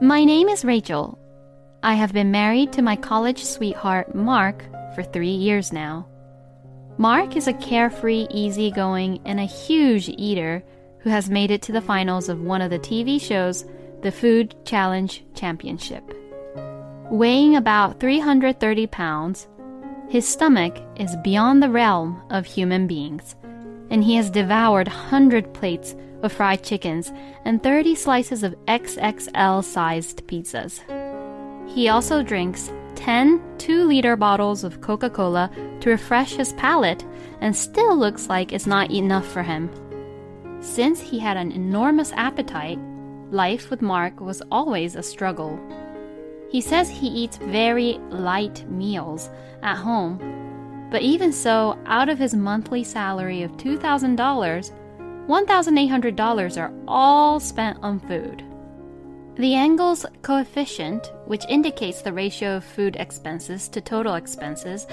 My name is Rachel. I have been married to my college sweetheart, Mark, for 3 years now. Mark is a carefree, easygoing, and a huge eater who has made it to the finals of one of the TV shows, the Food Challenge Championship. Weighing about 330 pounds, his stomach is beyond the realm of human beings, and he has devoured 100 plates of fried chickens and 30 slices of XXL-sized pizzas. He also drinks 10 2-liter bottles of Coca-Cola to refresh his palate and still looks like it's not enough for him. Since he had an enormous appetite, life with Mark was always a struggle. He says he eats very light meals at home, but even so, out of his monthly salary of $2,000, $1,800 are all spent on food. The Engel's coefficient, which indicates the ratio of food expenses to total expenses,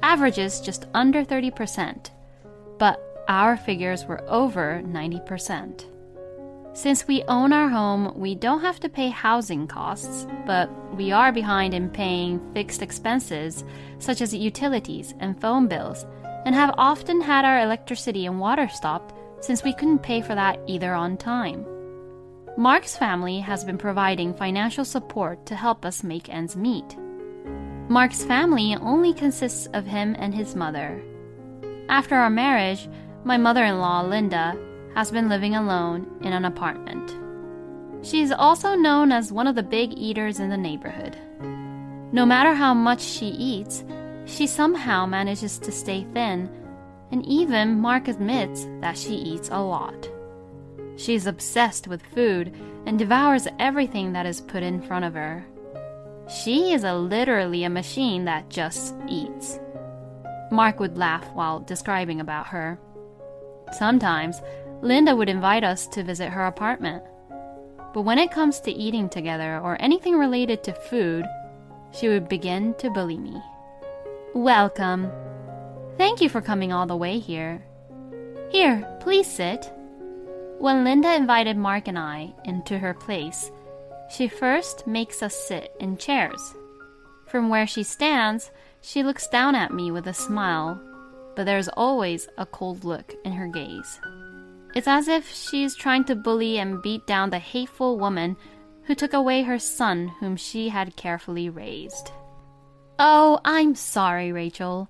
averages just under 30%, but our figures were over 90%. Since we own our home, we don't have to pay housing costs, but we are behind in paying fixed expenses such as utilities and phone bills, and have often had our electricity and water stopped since we couldn't pay for that either on time. Mark's family has been providing financial support to help us make ends meet. Mark's family only consists of him and his mother. After our marriage, my mother-in-law, Linda, has been living alone in an apartment. She is also known as one of the big eaters in the neighborhood. No matter how much she eats, she somehow manages to stay thin, and even Mark admits that she eats a lot. She is obsessed with food and devours everything that is put in front of her. She is literally a machine that just eats. Mark would laugh while describing about her. Sometimes, Linda would invite us to visit her apartment. But when it comes to eating together or anything related to food, she would begin to bully me. Welcome. Thank you for coming all the way here. Here, please sit. When Linda invited Mark and I into her place, she first makes us sit in chairs. From where she stands, she looks down at me with a smile, but there's always a cold look in her gaze. It's as if she's trying to bully and beat down the hateful woman who took away her son whom she had carefully raised. Oh, I'm sorry, Rachel.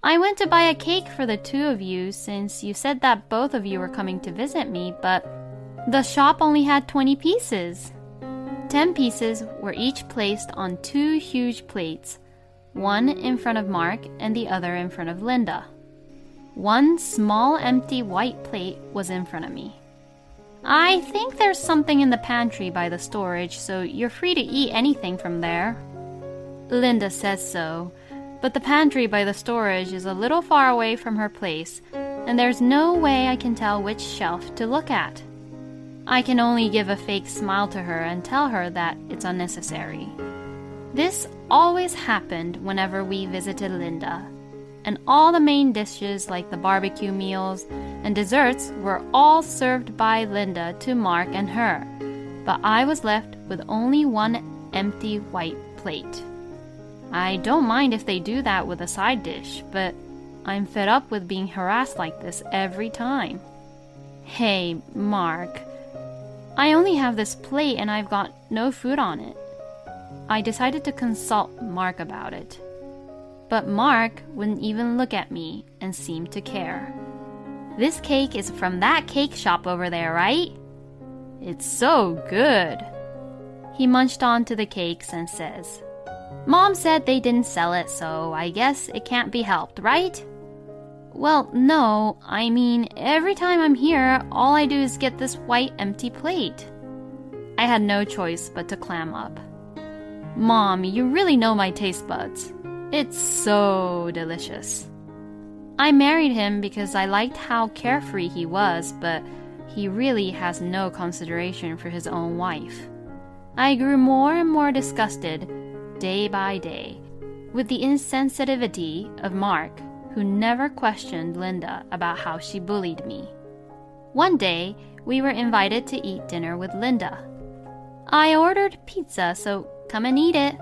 I went to buy a cake for the two of you since you said that both of you were coming to visit me, but the shop only had 20 pieces. 10 pieces were each placed on 2 huge plates, one in front of Mark and the other in front of Linda. One small empty white plate was in front of me. I think there's something in the pantry by the storage, so you're free to eat anything from there. Linda says so, but the pantry by the storage is a little far away from her place, and there's no way I can tell which shelf to look at. I can only give a fake smile to her and tell her that it's unnecessary. This always happened whenever we visited Linda, and all the main dishes like the barbecue meals and desserts were all served by Linda to Mark and her, but I was left with only one empty white plate. I don't mind if they do that with a side dish, but I'm fed up with being harassed like this every time. Hey, Mark, I only have this plate and I've got no food on it. I decided to consult Mark about it. But Mark wouldn't even look at me and seemed to care. This cake is from that cake shop over there, right? It's so good. He munched onto the cakes and says, Mom said they didn't sell it, so I guess it can't be helped, right? Well, no, I mean, every time I'm here, all I do is get this white empty plate. I had no choice but to clam up. Mom, you really know my taste buds. It's so delicious. I married him because I liked how carefree he was, but he really has no consideration for his own wife. I grew more and more disgusted, day by day, with the insensitivity of Mark, who never questioned Linda about how she bullied me. One day, we were invited to eat dinner with Linda. I ordered pizza, so come and eat it.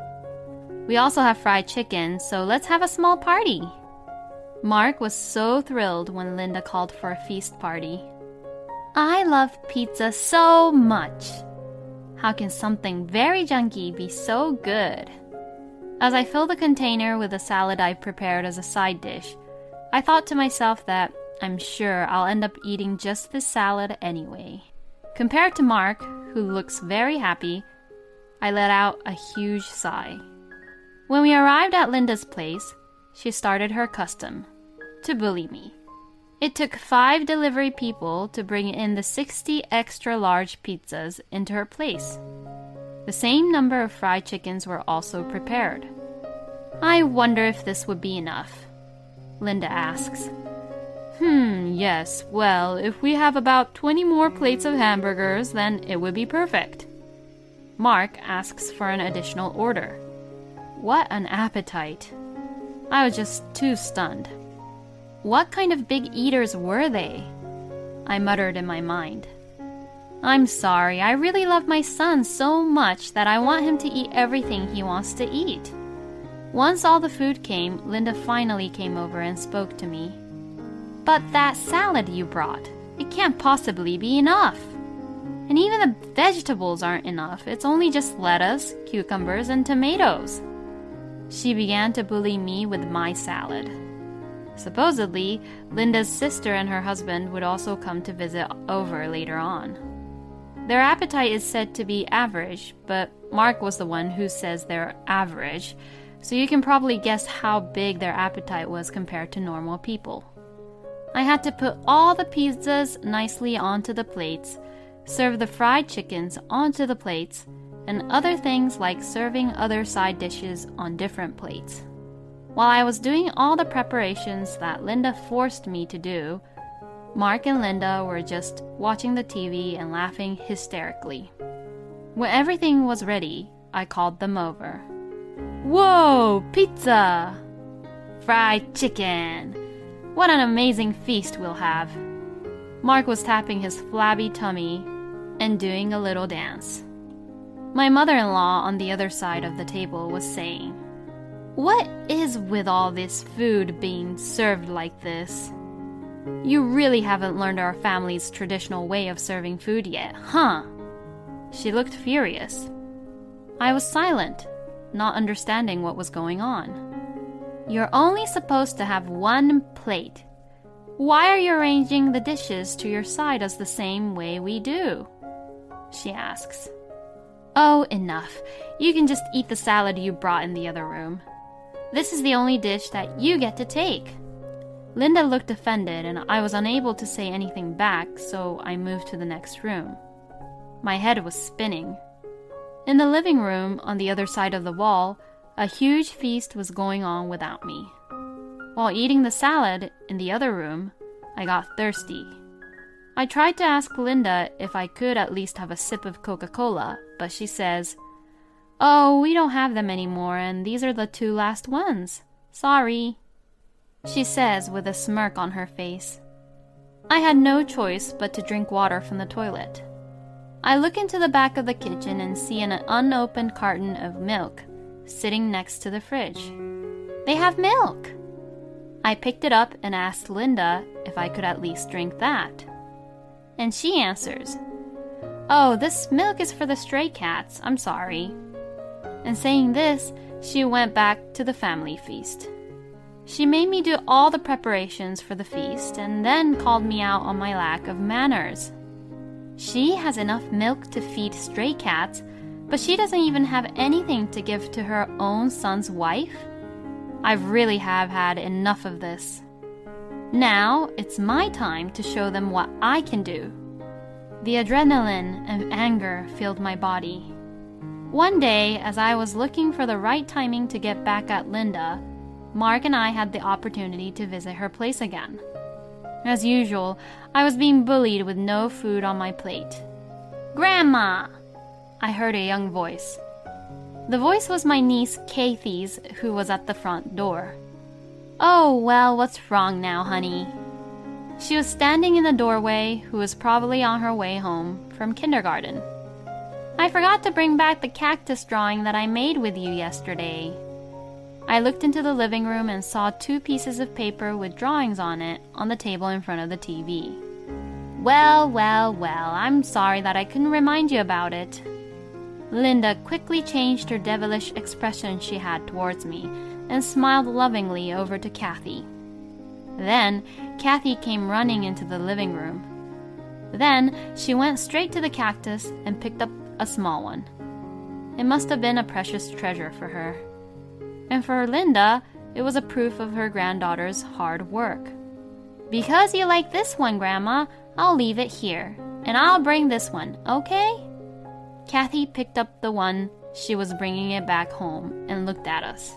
We also have fried chicken, so let's have a small party. Mark was so thrilled when Linda called for a feast party. I love pizza so much. How can something very junky be so good? As I filled the container with the salad I've prepared as a side dish, I thought to myself that I'm sure I'll end up eating just this salad anyway. Compared to Mark, who looks very happy, I let out a huge sigh. When we arrived at Linda's place, she started her custom, to bully me. It took 5 delivery people to bring in the 60 extra large pizzas into her place. The same number of fried chickens were also prepared. I wonder if this would be enough. Linda asks. Yes, well, if we have about 20 more plates of hamburgers, then it would be perfect. Mark asks for an additional order. What an appetite. I was just too stunned. What kind of big eaters were they? I muttered in my mind. I'm sorry, I really love my son so much that I want him to eat everything he wants to eat. Once all the food came, Linda finally came over and spoke to me. But that salad you brought, it can't possibly be enough. And even the vegetables aren't enough. It's only just lettuce, cucumbers, and tomatoes. She began to bully me with my salad. Supposedly, Linda's sister and her husband would also come to visit over later on. Their appetite is said to be average, but Mark was the one who says they're average, so you can probably guess how big their appetite was compared to normal people. I had to put all the pizzas nicely onto the plates, serve the fried chickens onto the plates, and other things like serving other side dishes on different plates. While I was doing all the preparations that Linda forced me to do, Mark and Linda were just watching the TV and laughing hysterically. When everything was ready, I called them over. Whoa, pizza! Fried chicken! What an amazing feast we'll have! Mark was tapping his flabby tummy and doing a little dance. My mother-in-law on the other side of the table was saying, "What is with all this food being served like this? You really haven't learned our family's traditional way of serving food yet, huh?" She looked furious. I was silent, not understanding what was going on. You're only supposed to have 1 plate. Why are you arranging the dishes to your side as the same way we do? She asks. Oh, enough. You can just eat the salad you brought in the other room. This is the only dish that you get to take. Linda looked offended and I was unable to say anything back, so I moved to the next room. My head was spinning. In the living room, on the other side of the wall, a huge feast was going on without me. While eating the salad in the other room, I got thirsty. I tried to ask Linda if I could at least have a sip of Coca-Cola, but she says, "Oh, we don't have them anymore, and these are the 2 last ones. Sorry," she says with a smirk on her face. I had no choice but to drink water from the toilet. I look into the back of the kitchen and see an unopened carton of milk sitting next to the fridge. They have milk! I picked it up and asked Linda if I could at least drink that. And she answers, "Oh, this milk is for the stray cats, I'm sorry." And saying this, she went back to the family feast. She made me do all the preparations for the feast and then called me out on my lack of manners. She has enough milk to feed stray cats, but she doesn't even have anything to give to her own son's wife? I really have had enough of this. Now it's my time to show them what I can do. The adrenaline and anger filled my body. One day, as I was looking for the right timing to get back at Linda, Mark and I had the opportunity to visit her place again. As usual, I was being bullied with no food on my plate. "Grandma!" I heard a young voice. The voice was my niece Kathy's, who was at the front door. "Oh, well, what's wrong now, honey?" She was standing in the doorway, who was probably on her way home from kindergarten. I forgot to bring back the cactus drawing that I made with you yesterday. I looked into the living room and saw 2 pieces of paper with drawings on it on the table in front of the TV. Well, I'm sorry that I couldn't remind you about it. Linda quickly changed her devilish expression she had towards me and smiled lovingly over to Kathy. Then Kathy came running into the living room. Then she went straight to the cactus and picked up a small one. It must have been a precious treasure for her. And for Linda, it was a proof of her granddaughter's hard work. Because you like this one, Grandma, I'll leave it here. And I'll bring this one, okay? Kathy picked up the one she was bringing it back home and looked at us.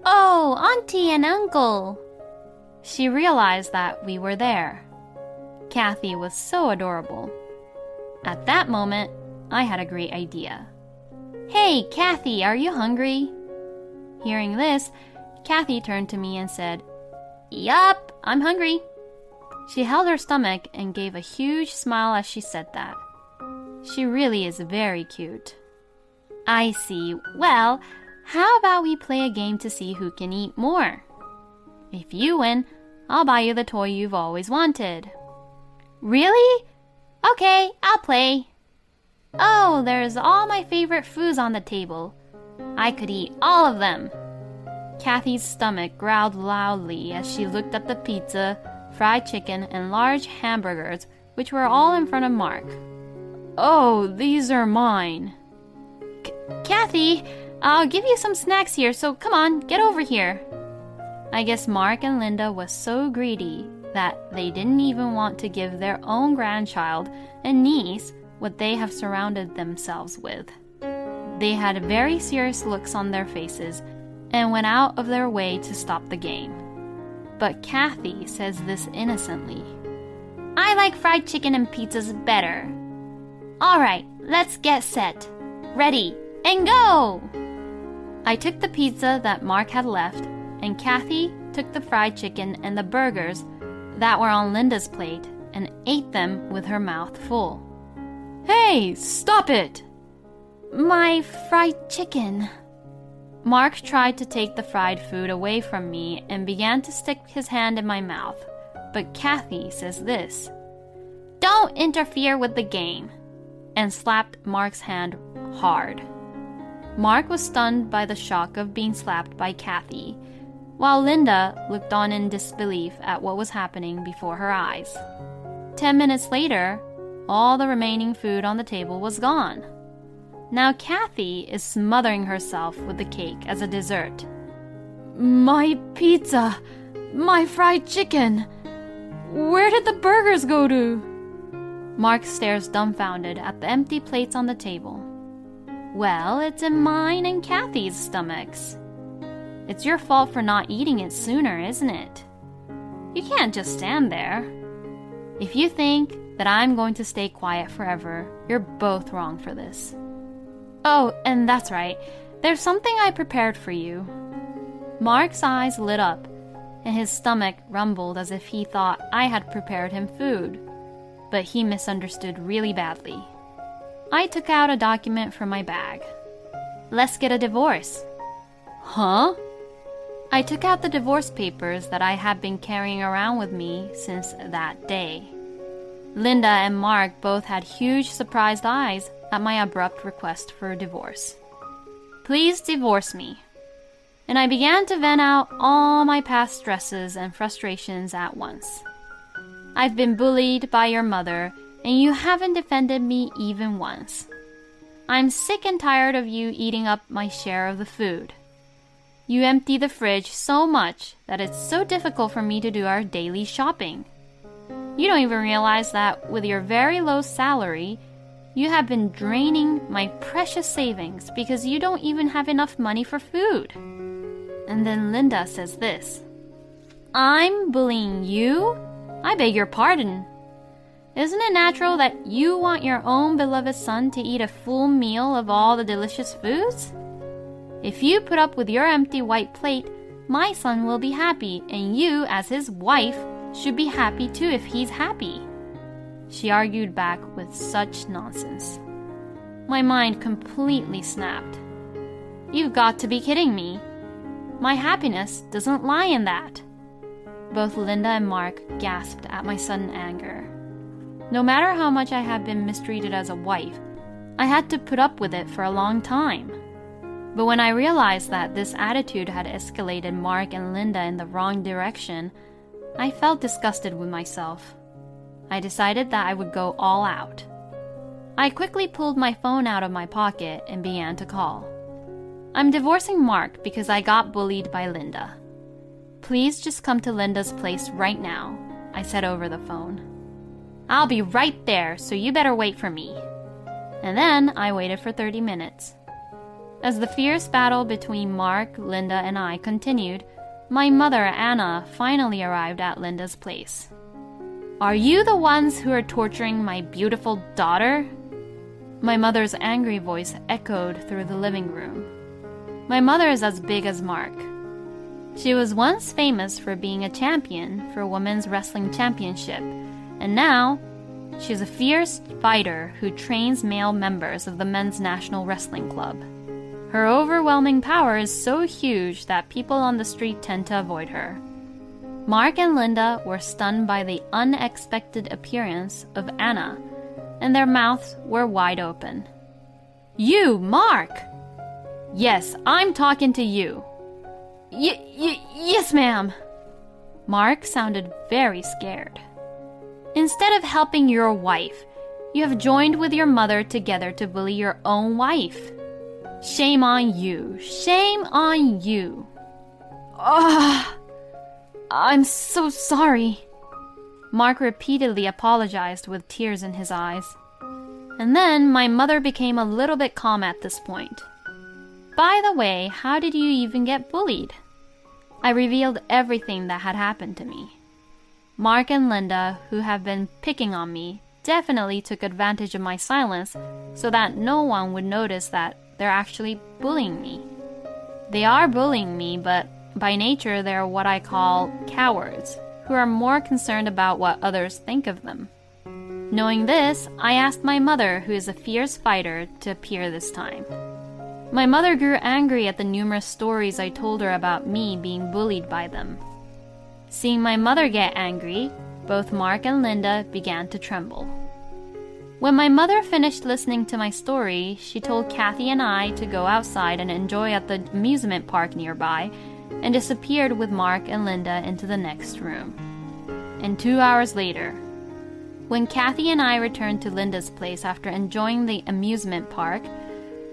Oh, Auntie and Uncle! She realized that we were there. Kathy was so adorable. At that moment, I had a great idea. Hey, Kathy, are you hungry? Hearing this, Kathy turned to me and said, Yup, I'm hungry. She held her stomach and gave a huge smile as she said that. She really is very cute. I see. Well, how about we play a game to see who can eat more? If you win, I'll buy you the toy you've always wanted. Really? Okay, I'll play. Oh, there's all my favorite foods on the table. I could eat all of them. Kathy's stomach growled loudly as she looked at the pizza, fried chicken, and large hamburgers, which were all in front of Mark. Oh, these are mine. Kathy, I'll give you some snacks here, so come on, get over here. I guess Mark and Linda was so greedy that they didn't even want to give their own grandchild and niece what they have surrounded themselves with. They had very serious looks on their faces and went out of their way to stop the game. But Kathy says this innocently. I like fried chicken and pizzas better. All right, let's get set. Ready, and go! I took the pizza that Mark had left, and Kathy took the fried chicken and the burgers that were on Linda's plate and ate them with her mouth full. Hey, stop it! My fried chicken. Mark tried to take the fried food away from me and began to stick his hand in my mouth, but Kathy says this. Don't interfere with the game, and slapped Mark's hand hard. Mark was stunned by the shock of being slapped by Kathy, while Linda looked on in disbelief at what was happening before her eyes. 10 minutes later, all the remaining food on the table was gone. Now Kathy is smothering herself with the cake as a dessert. My pizza! My fried chicken! Where did the burgers go to? Mark stares dumbfounded at the empty plates on the table. Well, it's in mine and Kathy's stomachs. It's your fault for not eating it sooner, isn't it? You can't just stand there. If you think that I'm going to stay quiet forever, you're both wrong for this. Oh, and that's right. There's something I prepared for you. Mark's eyes lit up, and his stomach rumbled as if he thought I had prepared him food. But he misunderstood really badly. I took out a document from my bag. Let's get a divorce. Huh? I took out the divorce papers that I had been carrying around with me since that day. Linda and Mark both had huge surprised eyes at my abrupt request for a divorce. Please divorce me. And I began to vent out all my past stresses and frustrations at once. I've been bullied by your mother, and you haven't defended me even once. I'm sick and tired of you eating up my share of the food. You empty the fridge so much that it's so difficult for me to do our daily shopping. You don't even realize that with your very low salary, you have been draining my precious savings because you don't even have enough money for food. And then Linda says this. I'm bullying you? I beg your pardon. Isn't it natural that you want your own beloved son to eat a full meal of all the delicious foods? If you put up with your empty white plate, my son will be happy, and you, as his wife, should be happy too if he's happy. She argued back with such nonsense. My mind completely snapped. You've got to be kidding me. My happiness doesn't lie in that. Both Linda and Mark gasped at my sudden anger. No matter how much I had been mistreated as a wife, I had to put up with it for a long time. But when I realized that this attitude had escalated Mark and Linda in the wrong direction, I felt disgusted with myself. I decided that I would go all out. I quickly pulled my phone out of my pocket and began to call. I'm divorcing Mark because I got bullied by Linda. Please just come to Linda's place right now, I said over the phone. I'll be right there, so you better wait for me. And then I waited for 30 minutes. As the fierce battle between Mark, Linda, and I continued, my mother, Anna, finally arrived at Linda's place. Are you the ones who are torturing my beautiful daughter? My mother's angry voice echoed through the living room. My mother is as big as Mark. She was once famous for being a champion for Women's Wrestling Championship, and now she's a fierce fighter who trains male members of the Men's National Wrestling Club. Her overwhelming power is so huge that people on the street tend to avoid her. Mark and Linda were stunned by the unexpected appearance of Anna, and their mouths were wide open. You, Mark! Yes, I'm talking to you. Yes, ma'am. Mark sounded very scared. Instead of helping your wife, you have joined with your mother together to bully your own wife. Shame on you. Shame on you. I'm so sorry. Mark repeatedly apologized with tears in his eyes. And then my mother became a little bit calm at this point. By the way, how did you even get bullied? I revealed everything that had happened to me. Mark and Linda, who have been picking on me, definitely took advantage of my silence so that no one would notice that they're actually bullying me. They are bullying me, but by nature they're what I call cowards, who are more concerned about what others think of them. Knowing this, I asked my mother, who is a fierce fighter, to appear this time. My mother grew angry at the numerous stories I told her about me being bullied by them. Seeing my mother get angry, both Mark and Linda began to tremble. When my mother finished listening to my story, she told Kathy and I to go outside and enjoy at the amusement park nearby, and disappeared with Mark and Linda into the next room. And 2 hours later, when Kathy and I returned to Linda's place after enjoying the amusement park,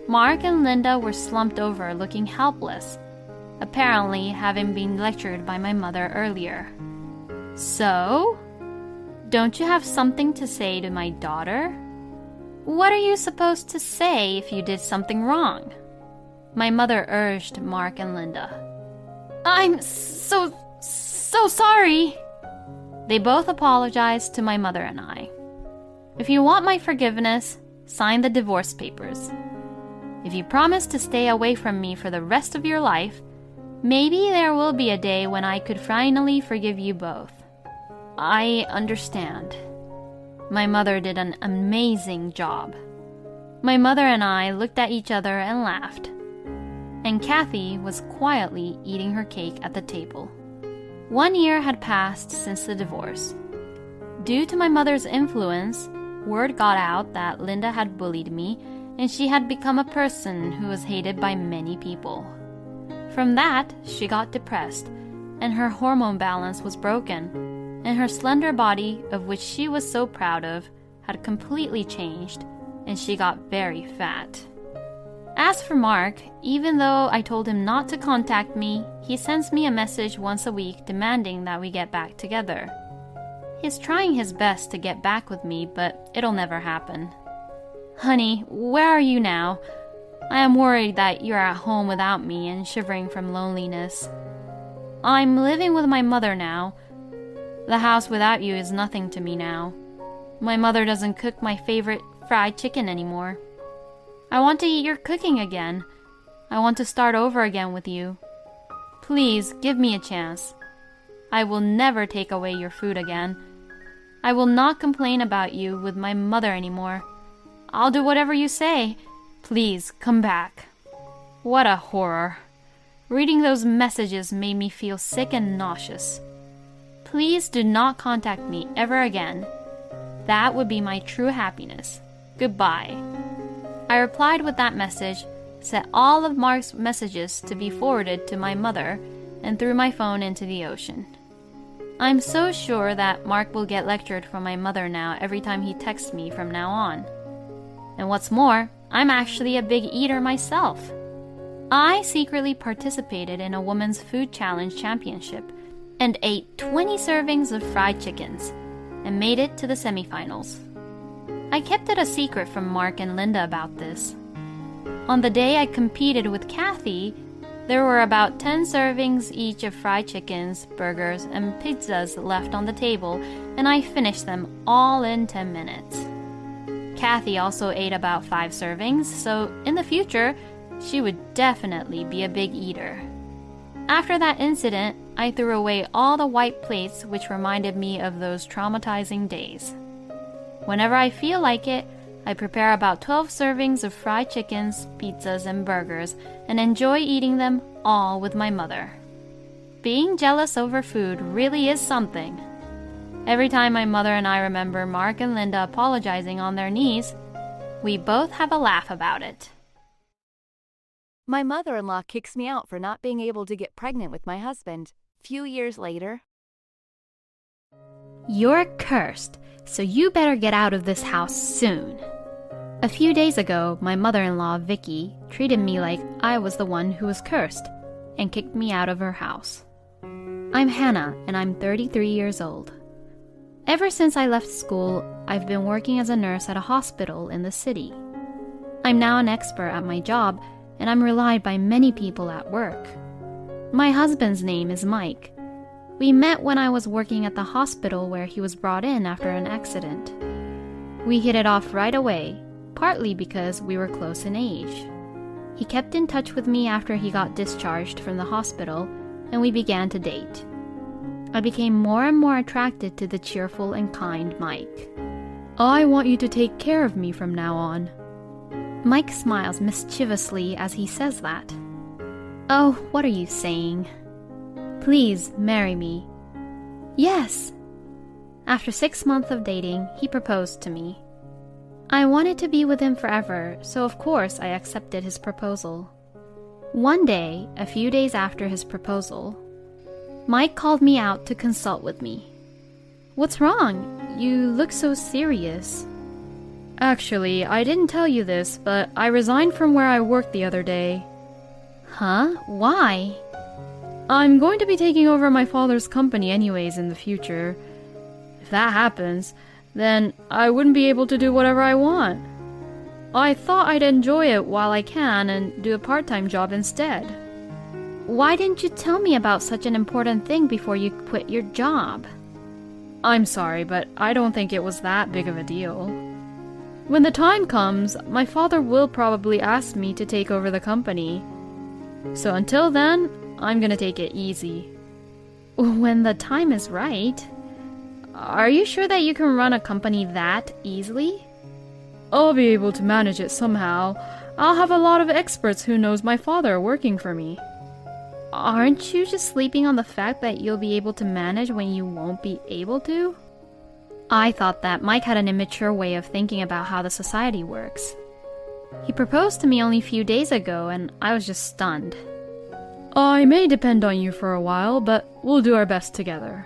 Mark and Linda were slumped over looking helpless, apparently having been lectured by my mother earlier. So? Don't you have something to say to my daughter? What are you supposed to say if you did something wrong? My mother urged Mark and Linda. I'm so sorry. They both apologized to my mother and I. If you want my forgiveness, sign the divorce papers. If you promise to stay away from me for the rest of your life, maybe there will be a day when I could finally forgive you both. I understand. My mother did an amazing job. My mother and I looked at each other and laughed. And Kathy was quietly eating her cake at the table. 1 year had passed since the divorce. Due to my mother's influence, word got out that Linda had bullied me, and she had become a person who was hated by many people. From that, she got depressed, and her hormone balance was broken, and her slender body, of which she was so proud of, had completely changed, and she got very fat. As for Mark, even though I told him not to contact me, he sends me a message once a week demanding that we get back together. He's trying his best to get back with me, but it'll never happen. Honey, where are you now? I am worried that you're at home without me and shivering from loneliness. I'm living with my mother now. The house without you is nothing to me now. My mother doesn't cook my favorite fried chicken anymore. I want to eat your cooking again. I want to start over again with you. Please give me a chance. I will never take away your food again. I will not complain about you with my mother anymore. I'll do whatever you say. Please, come back. What a horror. Reading those messages made me feel sick and nauseous. Please do not contact me ever again. That would be my true happiness. Goodbye. I replied with that message, set all of Mark's messages to be forwarded to my mother, and threw my phone into the ocean. I'm so sure that Mark will get lectured from my mother now every time he texts me from now on. And what's more, I'm actually a big eater myself. I secretly participated in a women's food challenge championship and ate 20 servings of fried chickens and made it to the semifinals. I kept it a secret from Mark and Linda about this. On the day I competed with Kathy, there were about 10 servings each of fried chickens, burgers, and pizzas left on the table, and I finished them all in 10 minutes. Kathy also ate about 5 servings, so in the future, she would definitely be a big eater. After that incident, I threw away all the white plates, which reminded me of those traumatizing days. Whenever I feel like it, I prepare about 12 servings of fried chickens, pizzas, and burgers, and enjoy eating them all with my mother. Being jealous over food really is something. Every time my mother and I remember Mark and Linda apologizing on their knees, we both have a laugh about it. My mother-in-law kicks me out for not being able to get pregnant with my husband. Few years later. You're cursed, so you better get out of this house soon. A few days ago, my mother-in-law, Vicky, treated me like I was the one who was cursed and kicked me out of her house. I'm Hannah, and I'm 33 years old. Ever since I left school, I've been working as a nurse at a hospital in the city. I'm now an expert at my job, and I'm relied by many people at work. My husband's name is Mike. We met when I was working at the hospital where he was brought in after an accident. We hit it off right away, partly because we were close in age. He kept in touch with me after he got discharged from the hospital, and we began to date. I became more and more attracted to the cheerful and kind Mike. I want you to take care of me from now on. Mike smiles mischievously as he says that. Oh, what are you saying? Please marry me. Yes. After 6 months of dating, he proposed to me. I wanted to be with him forever, so of course I accepted his proposal. One day, a few days after his proposal, Mike called me out to consult with me. What's wrong? You look so serious. Actually, I didn't tell you this, but I resigned from where I worked the other day. Huh? Why? I'm going to be taking over my father's company anyways in the future. If that happens, then I wouldn't be able to do whatever I want. I thought I'd enjoy it while I can and do a part-time job instead. Why didn't you tell me about such an important thing before you quit your job? I'm sorry, but I don't think it was that big of a deal. When the time comes, my father will probably ask me to take over the company. So until then, I'm gonna take it easy. When the time is right? Are you sure that you can run a company that easily? I'll be able to manage it somehow. I'll have a lot of experts who knows my father working for me. Aren't you just sleeping on the fact that you'll be able to manage when you won't be able to? I thought that Mike had an immature way of thinking about how the society works. He proposed to me only a few days ago, and I was just stunned. I may depend on you for a while, but we'll do our best together.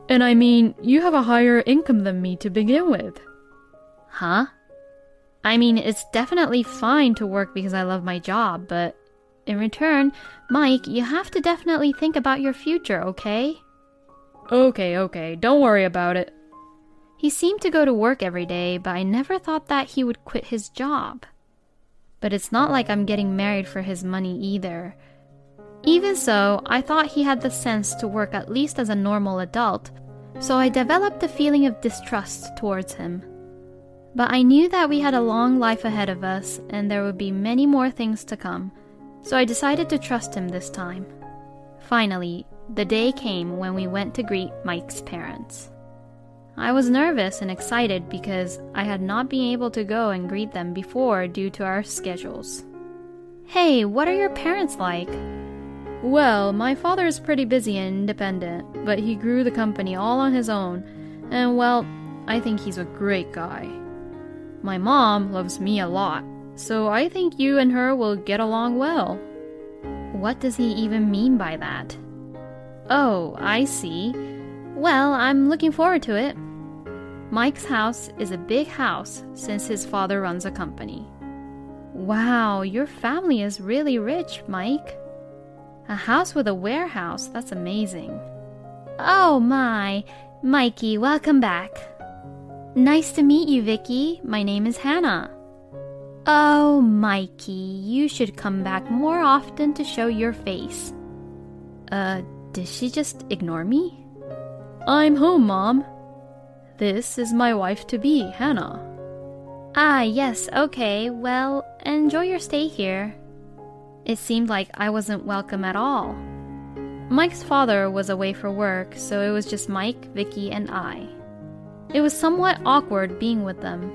And I mean, you have a higher income than me to begin with. Huh? I mean, it's definitely fine to work because I love my job, but in return, Mike, you have to definitely think about your future, okay? Okay, don't worry about it. He seemed to go to work every day, but I never thought that he would quit his job. But it's not like I'm getting married for his money either. Even so, I thought he had the sense to work at least as a normal adult, so I developed a feeling of distrust towards him. But I knew that we had a long life ahead of us, and there would be many more things to come, so I decided to trust him this time. Finally, the day came when we went to greet Mike's parents. I was nervous and excited because I had not been able to go and greet them before due to our schedules. Hey, what are your parents like? Well, my father is pretty busy and independent, but he grew the company all on his own, and well, I think he's a great guy. My mom loves me a lot, so I think you and her will get along well. What does he even mean by that? Oh, I see. Well, I'm looking forward to it. Mike's house is a big house since his father runs a company. Wow, your family is really rich, Mike. A house with a warehouse, that's amazing. Oh my, Mikey, welcome back. Nice to meet you, Vicky. My name is Hannah. Oh, Mikey, you should come back more often to show your face. Did she just ignore me? I'm home, Mom. This is my wife-to-be, Hannah. Ah, yes, okay, well, enjoy your stay here. It seemed like I wasn't welcome at all. Mike's father was away for work, so it was just Mike, Vicky, and I. It was somewhat awkward being with them.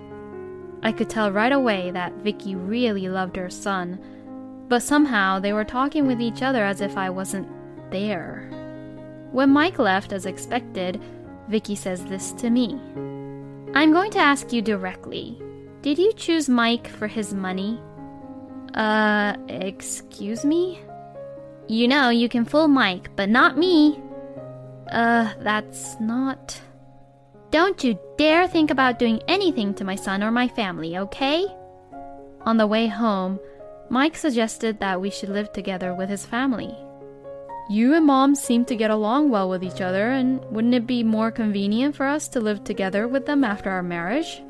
I could tell right away that Vicky really loved her son, but somehow they were talking with each other as if I wasn't there. When Mike left as expected, Vicky says this to me. I'm going to ask you directly. Did you choose Mike for his money? Excuse me? You know, you can fool Mike, but not me. That's not... Don't you dare think about doing anything to my son or my family, okay? On the way home, Mike suggested that we should live together with his family. You and Mom seem to get along well with each other, and wouldn't it be more convenient for us to live together with them after our marriage?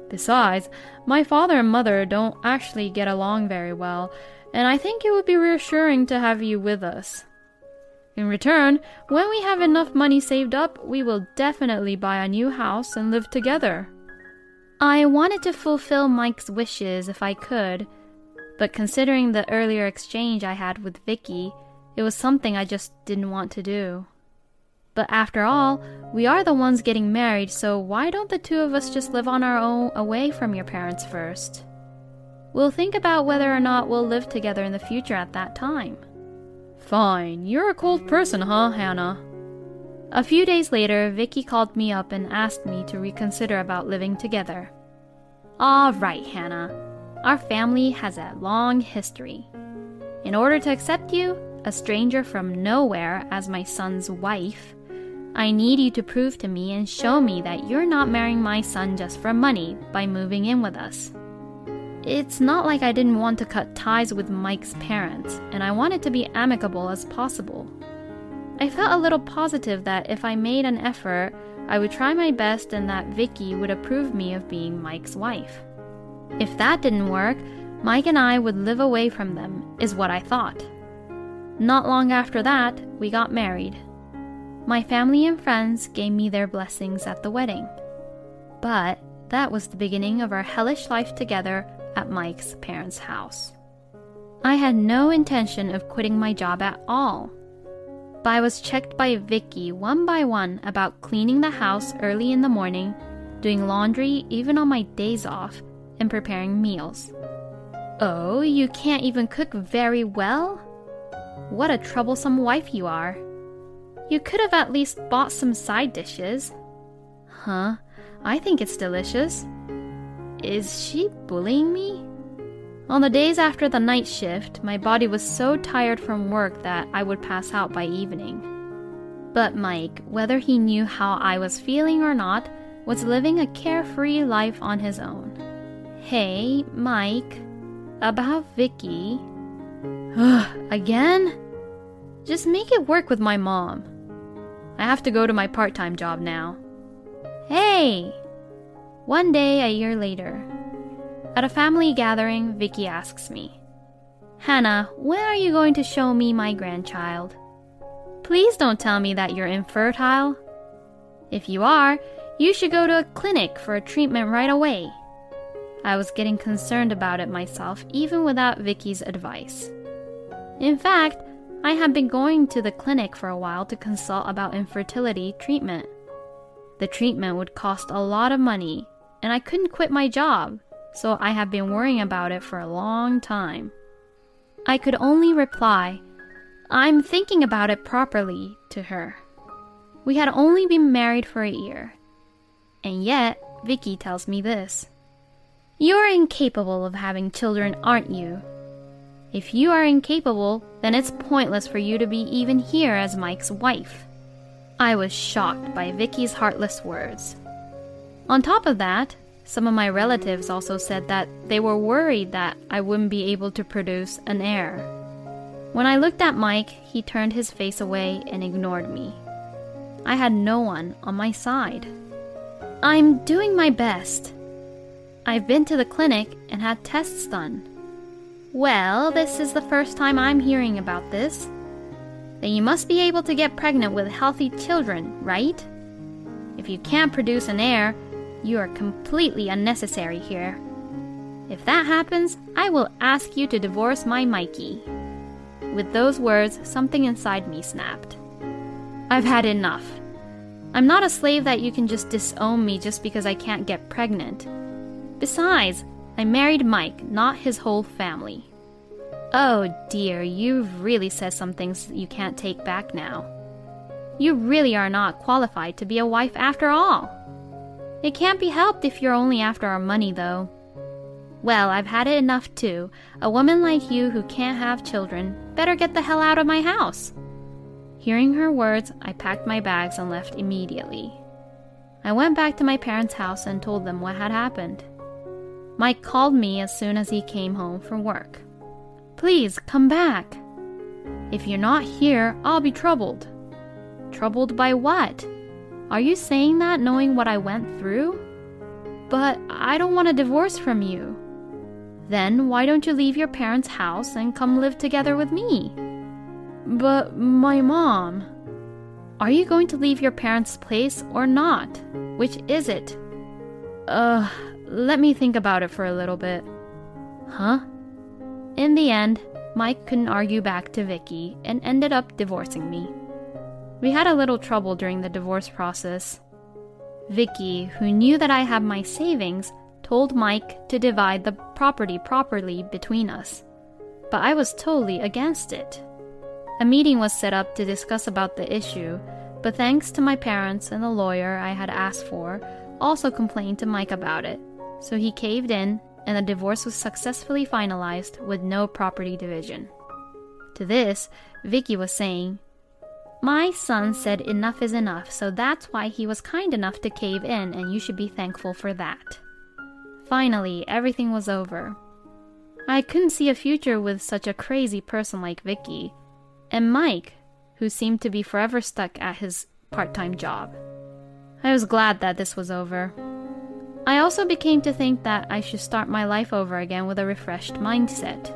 Besides, my father and mother don't actually get along very well, and I think it would be reassuring to have you with us. In return, when we have enough money saved up, we will definitely buy a new house and live together. I wanted to fulfill Mike's wishes if I could, but considering the earlier exchange I had with Vicky, it was something I just didn't want to do. But after all, we are the ones getting married, so why don't the two of us just live on our own away from your parents first? We'll think about whether or not we'll live together in the future at that time. Fine, you're a cold person, huh, Hannah? A few days later, Vicky called me up and asked me to reconsider about living together. All right, Hannah. Our family has a long history. In order to accept you, a stranger from nowhere, as my son's wife, I need you to prove to me and show me that you're not marrying my son just for money by moving in with us. It's not like I didn't want to cut ties with Mike's parents, and I wanted to be amicable as possible. I felt a little positive that if I made an effort, I would try my best and that Vicky would approve me of being Mike's wife. If that didn't work, Mike and I would live away from them, is what I thought. Not long after that, we got married. My family and friends gave me their blessings at the wedding. But that was the beginning of our hellish life together at Mike's parents' house. I had no intention of quitting my job at all. But I was checked by Vicky one by one about cleaning the house early in the morning, doing laundry even on my days off, and preparing meals. Oh, you can't even cook very well? What a troublesome wife you are. You could have at least bought some side dishes. Huh? I think it's delicious. Is she bullying me? On the days after the night shift, my body was so tired from work that I would pass out by evening. But Mike, whether he knew how I was feeling or not, was living a carefree life on his own. Hey, Mike, about Vicky. Again? Just make it work with my mom. I have to go to my part-time job now. Hey! One day a year later, at a family gathering, Vicky asks me, Hannah, when are you going to show me my grandchild? Please don't tell me that you're infertile. If you are, you should go to a clinic for a treatment right away. I was getting concerned about it myself, even without Vicky's advice. In fact, I had been going to the clinic for a while to consult about infertility treatment. The treatment would cost a lot of money, and I couldn't quit my job, so I have been worrying about it for a long time. I could only reply, "I'm thinking about it properly," to her. We had only been married for a year. And yet, Vicky tells me this. "You're incapable of having children, aren't you? If you are incapable, then it's pointless for you to be even here as Mike's wife." I was shocked by Vicky's heartless words. On top of that, some of my relatives also said that they were worried that I wouldn't be able to produce an heir. When I looked at Mike, he turned his face away and ignored me. I had no one on my side. "I'm doing my best. I've been to the clinic and had tests done." "Well, this is the first time I'm hearing about this. Then you must be able to get pregnant with healthy children, right? If you can't produce an heir, you are completely unnecessary here. If that happens, I will ask you to divorce my Mikey." With those words, something inside me snapped. I've had enough. I'm not a slave that you can just disown me just because I can't get pregnant. Besides, I married Mike, not his whole family. Oh dear, you've really said some things you can't take back now. You really are not qualified to be a wife after all. It can't be helped if you're only after our money, though. Well, I've had it enough too. A woman like you who can't have children better get the hell out of my house. Hearing her words, I packed my bags and left immediately. I went back to my parents' house and told them what had happened. Mike called me as soon as he came home from work. "Please, come back. If you're not here, I'll be troubled." "Troubled by what? Are you saying that knowing what I went through?" "But I don't want a divorce from you." "Then why don't you leave your parents' house and come live together with me?" "But my mom..." "Are you going to leave your parents' place or not? Which is it?" Let me think about it for a little bit." "Huh?" In the end, Mike couldn't argue back to Vicky and ended up divorcing me. We had a little trouble during the divorce process. Vicky, who knew that I had my savings, told Mike to divide the property properly between us. But I was totally against it. A meeting was set up to discuss about the issue, but thanks to my parents and the lawyer I had asked for, also complained to Mike about it, so he caved in and the divorce was successfully finalized with no property division. To this, Vicky was saying, "My son said enough is enough, so that's why he was kind enough to cave in, and you should be thankful for that." Finally, everything was over. I couldn't see a future with such a crazy person like Vicky, and Mike, who seemed to be forever stuck at his part-time job. I was glad that this was over. I also became to think that I should start my life over again with a refreshed mindset.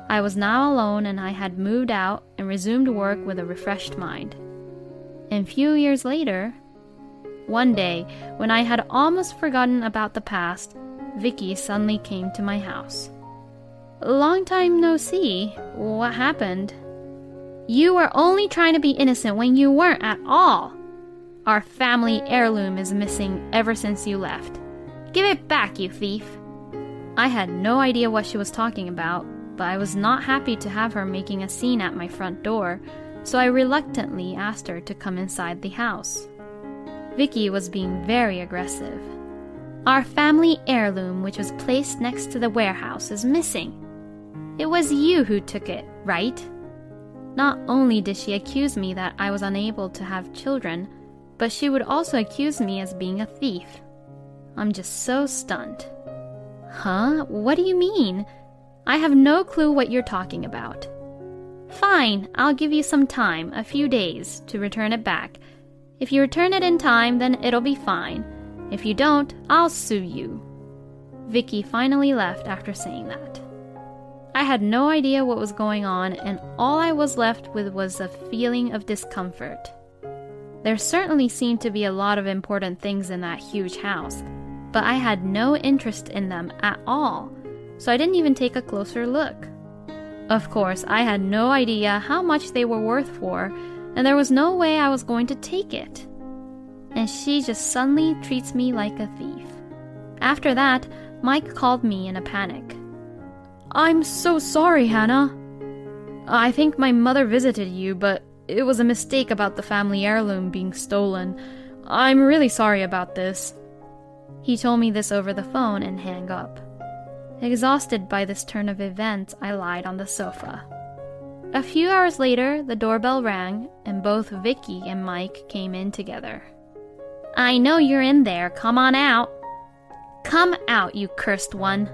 I was now alone and I had moved out and resumed work with a refreshed mind. And few years later, one day, when I had almost forgotten about the past, Vicky suddenly came to my house. "Long time no see. What happened?" "You were only trying to be innocent when you weren't at all. Our family heirloom is missing ever since you left. Give it back, you thief." I had no idea what she was talking about, but I was not happy to have her making a scene at my front door, so I reluctantly asked her to come inside the house. Vicky was being very aggressive. "Our family heirloom, which was placed next to the warehouse, is missing. It was you who took it, right?" Not only did she accuse me that I was unable to have children, but she would also accuse me as being a thief. I'm just so stunned. "Huh? What do you mean? I have no clue what you're talking about." "Fine, I'll give you some time, a few days, to return it back. If you return it in time, then it'll be fine. If you don't, I'll sue you." Vicky finally left after saying that. I had no idea what was going on, and all I was left with was a feeling of discomfort. There certainly seemed to be a lot of important things in that huge house, but I had no interest in them at all, so I didn't even take a closer look. Of course, I had no idea how much they were worth for, and there was no way I was going to take it. and she just suddenly treats me like a thief. After that, Mike called me in a panic. "I'm so sorry, Hannah. I think my mother visited you, but it was a mistake about the family heirloom being stolen. I'm really sorry about this." He told me this over the phone and hung up. Exhausted by this turn of events, I lied on the sofa. A few hours later, the doorbell rang, and both Vicky and Mike came in together. "I know you're in there. Come on out." "Come out, you cursed one.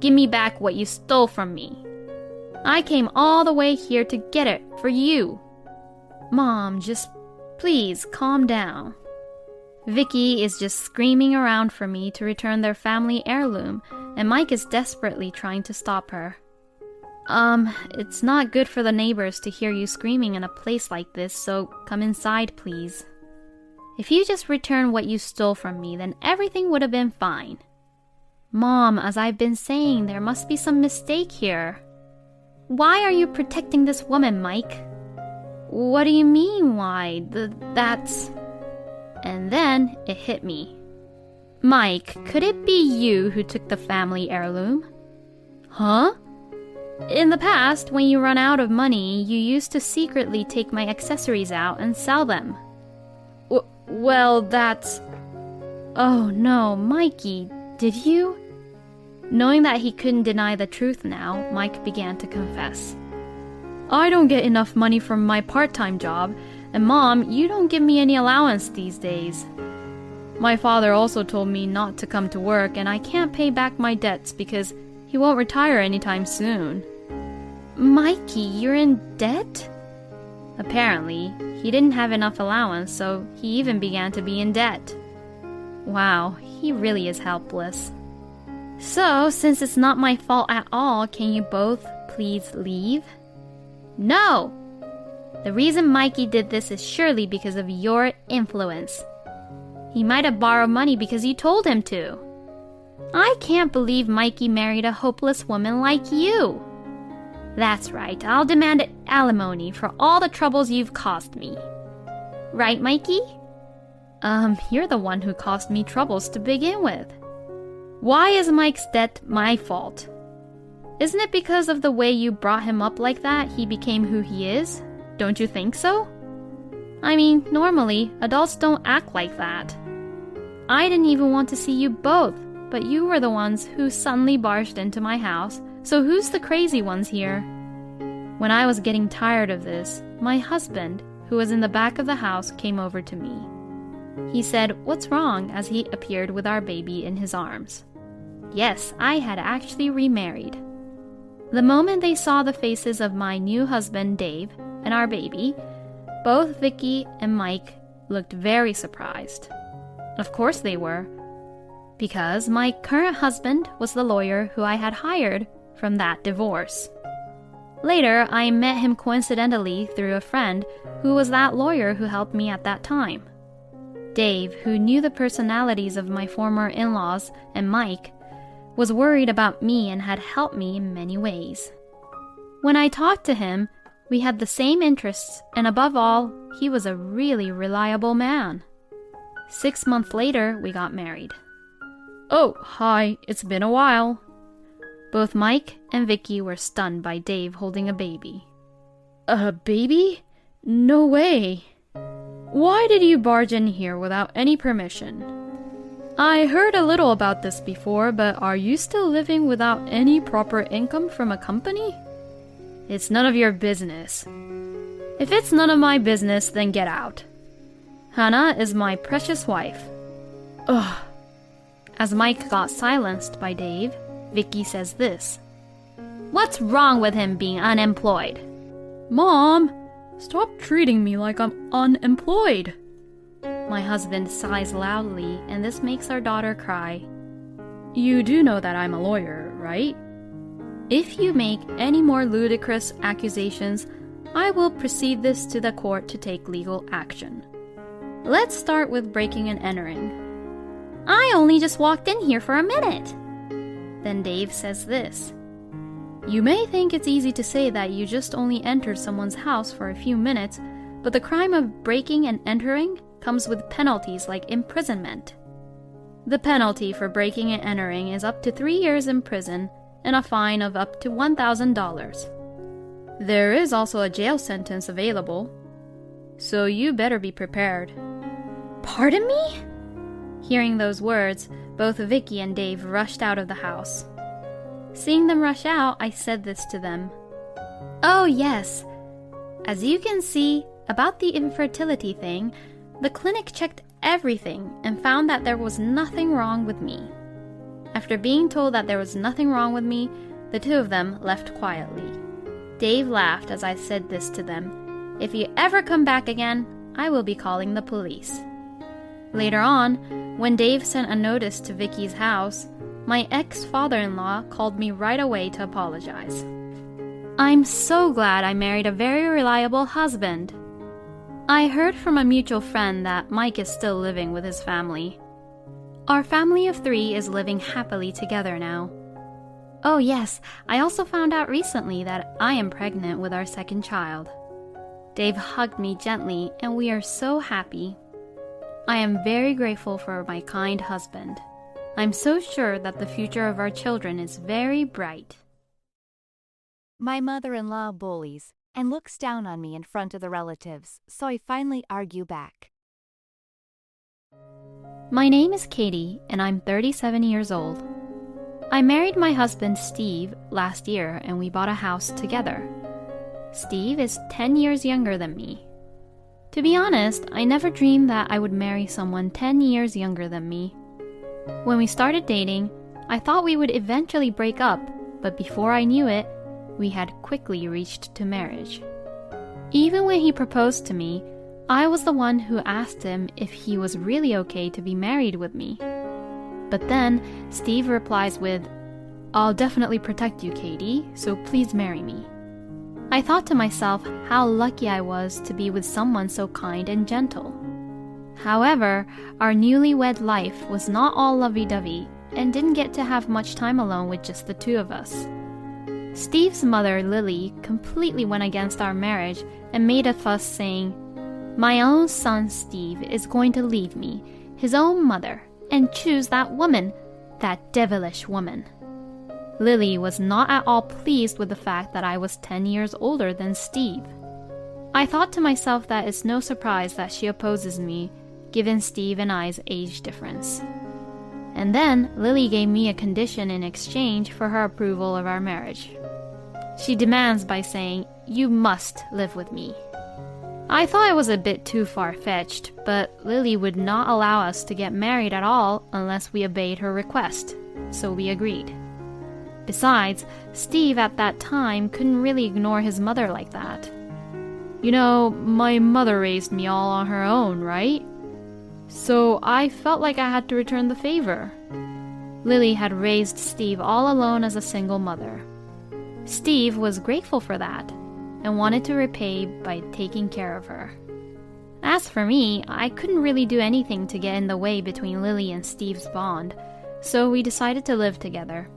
Give me back what you stole from me. I came all the way here to get it for you." "Mom, just please calm down." Vicky is just screaming around for me to return their family heirloom, and Mike is desperately trying to stop her. It's not good for the neighbors to hear you screaming in a place like this, so come inside, please. If you just return what you stole from me, then everything would have been fine." "Mom, as I've been saying, there must be some mistake here." "Why are you protecting this woman, Mike?" "What do you mean, why? That's..." And then it hit me. "Mike, could it be you who took the family heirloom?" "Huh?" "In the past, when you run out of money, you used to secretly take my accessories out and sell them." Well, that's..." "Oh no, Mikey, did you?" Knowing that he couldn't deny the truth now, Mike began to confess. "I don't get enough money from my part-time job, and Mom, you don't give me any allowance these days. My father also told me not to come to work, and I can't pay back my debts because he won't retire anytime soon." "Mikey, you're in debt?" Apparently, he didn't have enough allowance, so he even began to be in debt. Wow, he really is helpless. "So, since it's not my fault at all, can you both please leave?" "No! The reason Mikey did this is surely because of your influence. He might have borrowed money because you told him to. I can't believe Mikey married a hopeless woman like you. That's right, I'll demand alimony for all the troubles you've caused me. Right, Mikey?" You're the one who caused me troubles to begin with. Why is Mike's debt my fault? Isn't it because of the way you brought him up like that he became who he is? Don't you think so? I mean, normally, adults don't act like that. I didn't even want to see you both, but you were the ones who suddenly barged into my house, so who's the crazy ones here? When I was getting tired of this, my husband, who was in the back of the house, came over to me. He said, "What's wrong?" as he appeared with our baby in his arms. Yes, I had actually remarried. The moment they saw the faces of my new husband, Dave, and our baby, both Vicky and Mike looked very surprised. Of course they were, because my current husband was the lawyer who I had hired from that divorce. Later, I met him coincidentally through a friend who was that lawyer who helped me at that time. Dave, who knew the personalities of my former in-laws, and Mike, was worried about me and had helped me in many ways. When I talked to him, we had the same interests, and above all, he was a really reliable man. 6 months later, we got married. "Oh, hi, it's been a while." Both Mike and Vicky were stunned by Dave holding a baby. "A baby? No way. Why did you barge in here without any permission?" "I heard a little about this before, but are you still living without any proper income from a company?" "It's none of your business." "If it's none of my business, then get out. Hannah is my precious wife." Ugh. As Mike got silenced by Dave, Vicky says this. "What's wrong with him being unemployed?" "Mom, stop treating me like I'm unemployed." My husband sighs loudly, and this makes our daughter cry. "You do know that I'm a lawyer, right? If you make any more ludicrous accusations, I will proceed this to the court to take legal action. Let's start with breaking and entering." "I only just walked in here for a minute." Then Dave says this. "You may think it's easy to say that you just only entered someone's house for a few minutes, but the crime of breaking and entering comes with penalties like imprisonment. The penalty for breaking and entering is up to 3 years in prison and a fine of up to $1,000. There is also a jail sentence available, so you better be prepared." "Pardon me?" Hearing those words, both Vicky and Dave rushed out of the house. Seeing them rush out, I said this to them. "Oh yes, as you can see, about the infertility thing, the clinic checked everything and found that there was nothing wrong with me." After being told that there was nothing wrong with me, the two of them left quietly. Dave laughed as I said this to them. "If you ever come back again, I will be calling the police." Later on, when Dave sent a notice to Vicky's house, my ex-father-in-law called me right away to apologize. "I'm so glad I married a very reliable husband. I heard from a mutual friend that Mike is still living with his family. Our family of 3 is living happily together now. Oh yes, I also found out recently that I am pregnant with our second child." Dave hugged me gently, and we are so happy. I am very grateful for my kind husband. I'm so sure that the future of our children is very bright. My mother-in-law bullies and looks down on me in front of the relatives, so I finally argue back. My name is Katie, and I'm 37 years old. I married my husband Steve last year, and we bought a house together. Steve is 10 years younger than me. To be honest, I never dreamed that I would marry someone 10 years younger than me. When we started dating, I thought we would eventually break up, but before I knew it, we had quickly reached to marriage. Even when he proposed to me, I was the one who asked him if he was really okay to be married with me. But then, Steve replies with, "I'll definitely protect you, Katie, so please marry me." I thought to myself how lucky I was to be with someone so kind and gentle. However, our newlywed life was not all lovey-dovey and didn't get to have much time alone with just the two of us. Steve's mother, Lily, completely went against our marriage and made a fuss saying, "My own son Steve is going to leave me, his own mother, and choose that woman, that devilish woman." Lily was not at all pleased with the fact that I was 10 years older than Steve. I thought to myself that it's no surprise that she opposes me, given Steve and I's age difference. And then Lily gave me a condition in exchange for her approval of our marriage. She demands by saying, "You must live with me." I thought it was a bit too far-fetched, but Lily would not allow us to get married at all unless we obeyed her request, so we agreed. Besides, Steve at that time couldn't really ignore his mother like that. "You know, my mother raised me all on her own, right? So I felt like I had to return the favor." Lily had raised Steve all alone as a single mother. Steve was grateful for that and wanted to repay by taking care of her. As for me, I couldn't really do anything to get in the way between Lily and Steve's bond, so we decided to live together.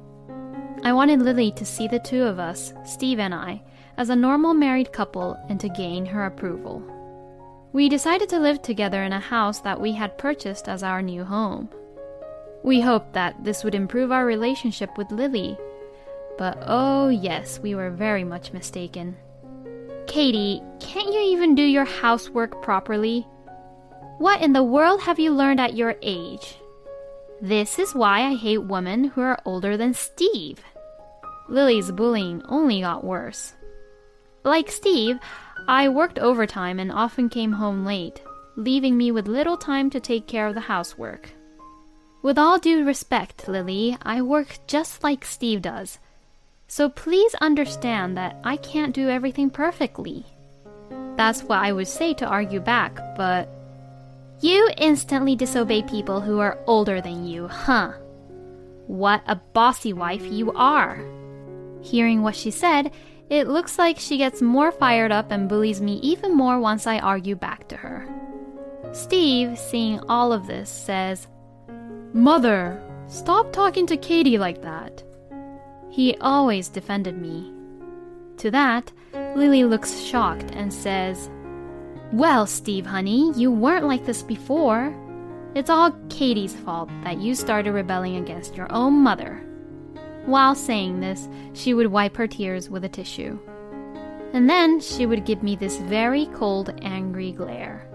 I wanted Lily to see the two of us, Steve and I, as a normal married couple and to gain her approval. We decided to live together in a house that we had purchased as our new home. We hoped that this would improve our relationship with Lily, but oh yes, we were very much mistaken. "Katie, can't you even do your housework properly? What in the world have you learned at your age? This is why I hate women who are older than Steve." Lily's bullying only got worse. Like Steve, I worked overtime and often came home late, leaving me with little time to take care of the housework. With all due respect, Lily, I work just like Steve does. So please understand that I can't do everything perfectly. That's what I would say to argue back, but you instantly disobey people who are older than you, huh? What a bossy wife you are. Hearing what she said, it looks like she gets more fired up and bullies me even more once I argue back to her. Steve, seeing all of this, says, "Mother, stop talking to Katie like that." He always defended me. To that, Lily looks shocked and says, Well, Steve, honey, you weren't like this before. It's all Katie's fault that you started rebelling against your own mother. While saying this, she would wipe her tears with a tissue. And then she would give me this very cold, angry glare.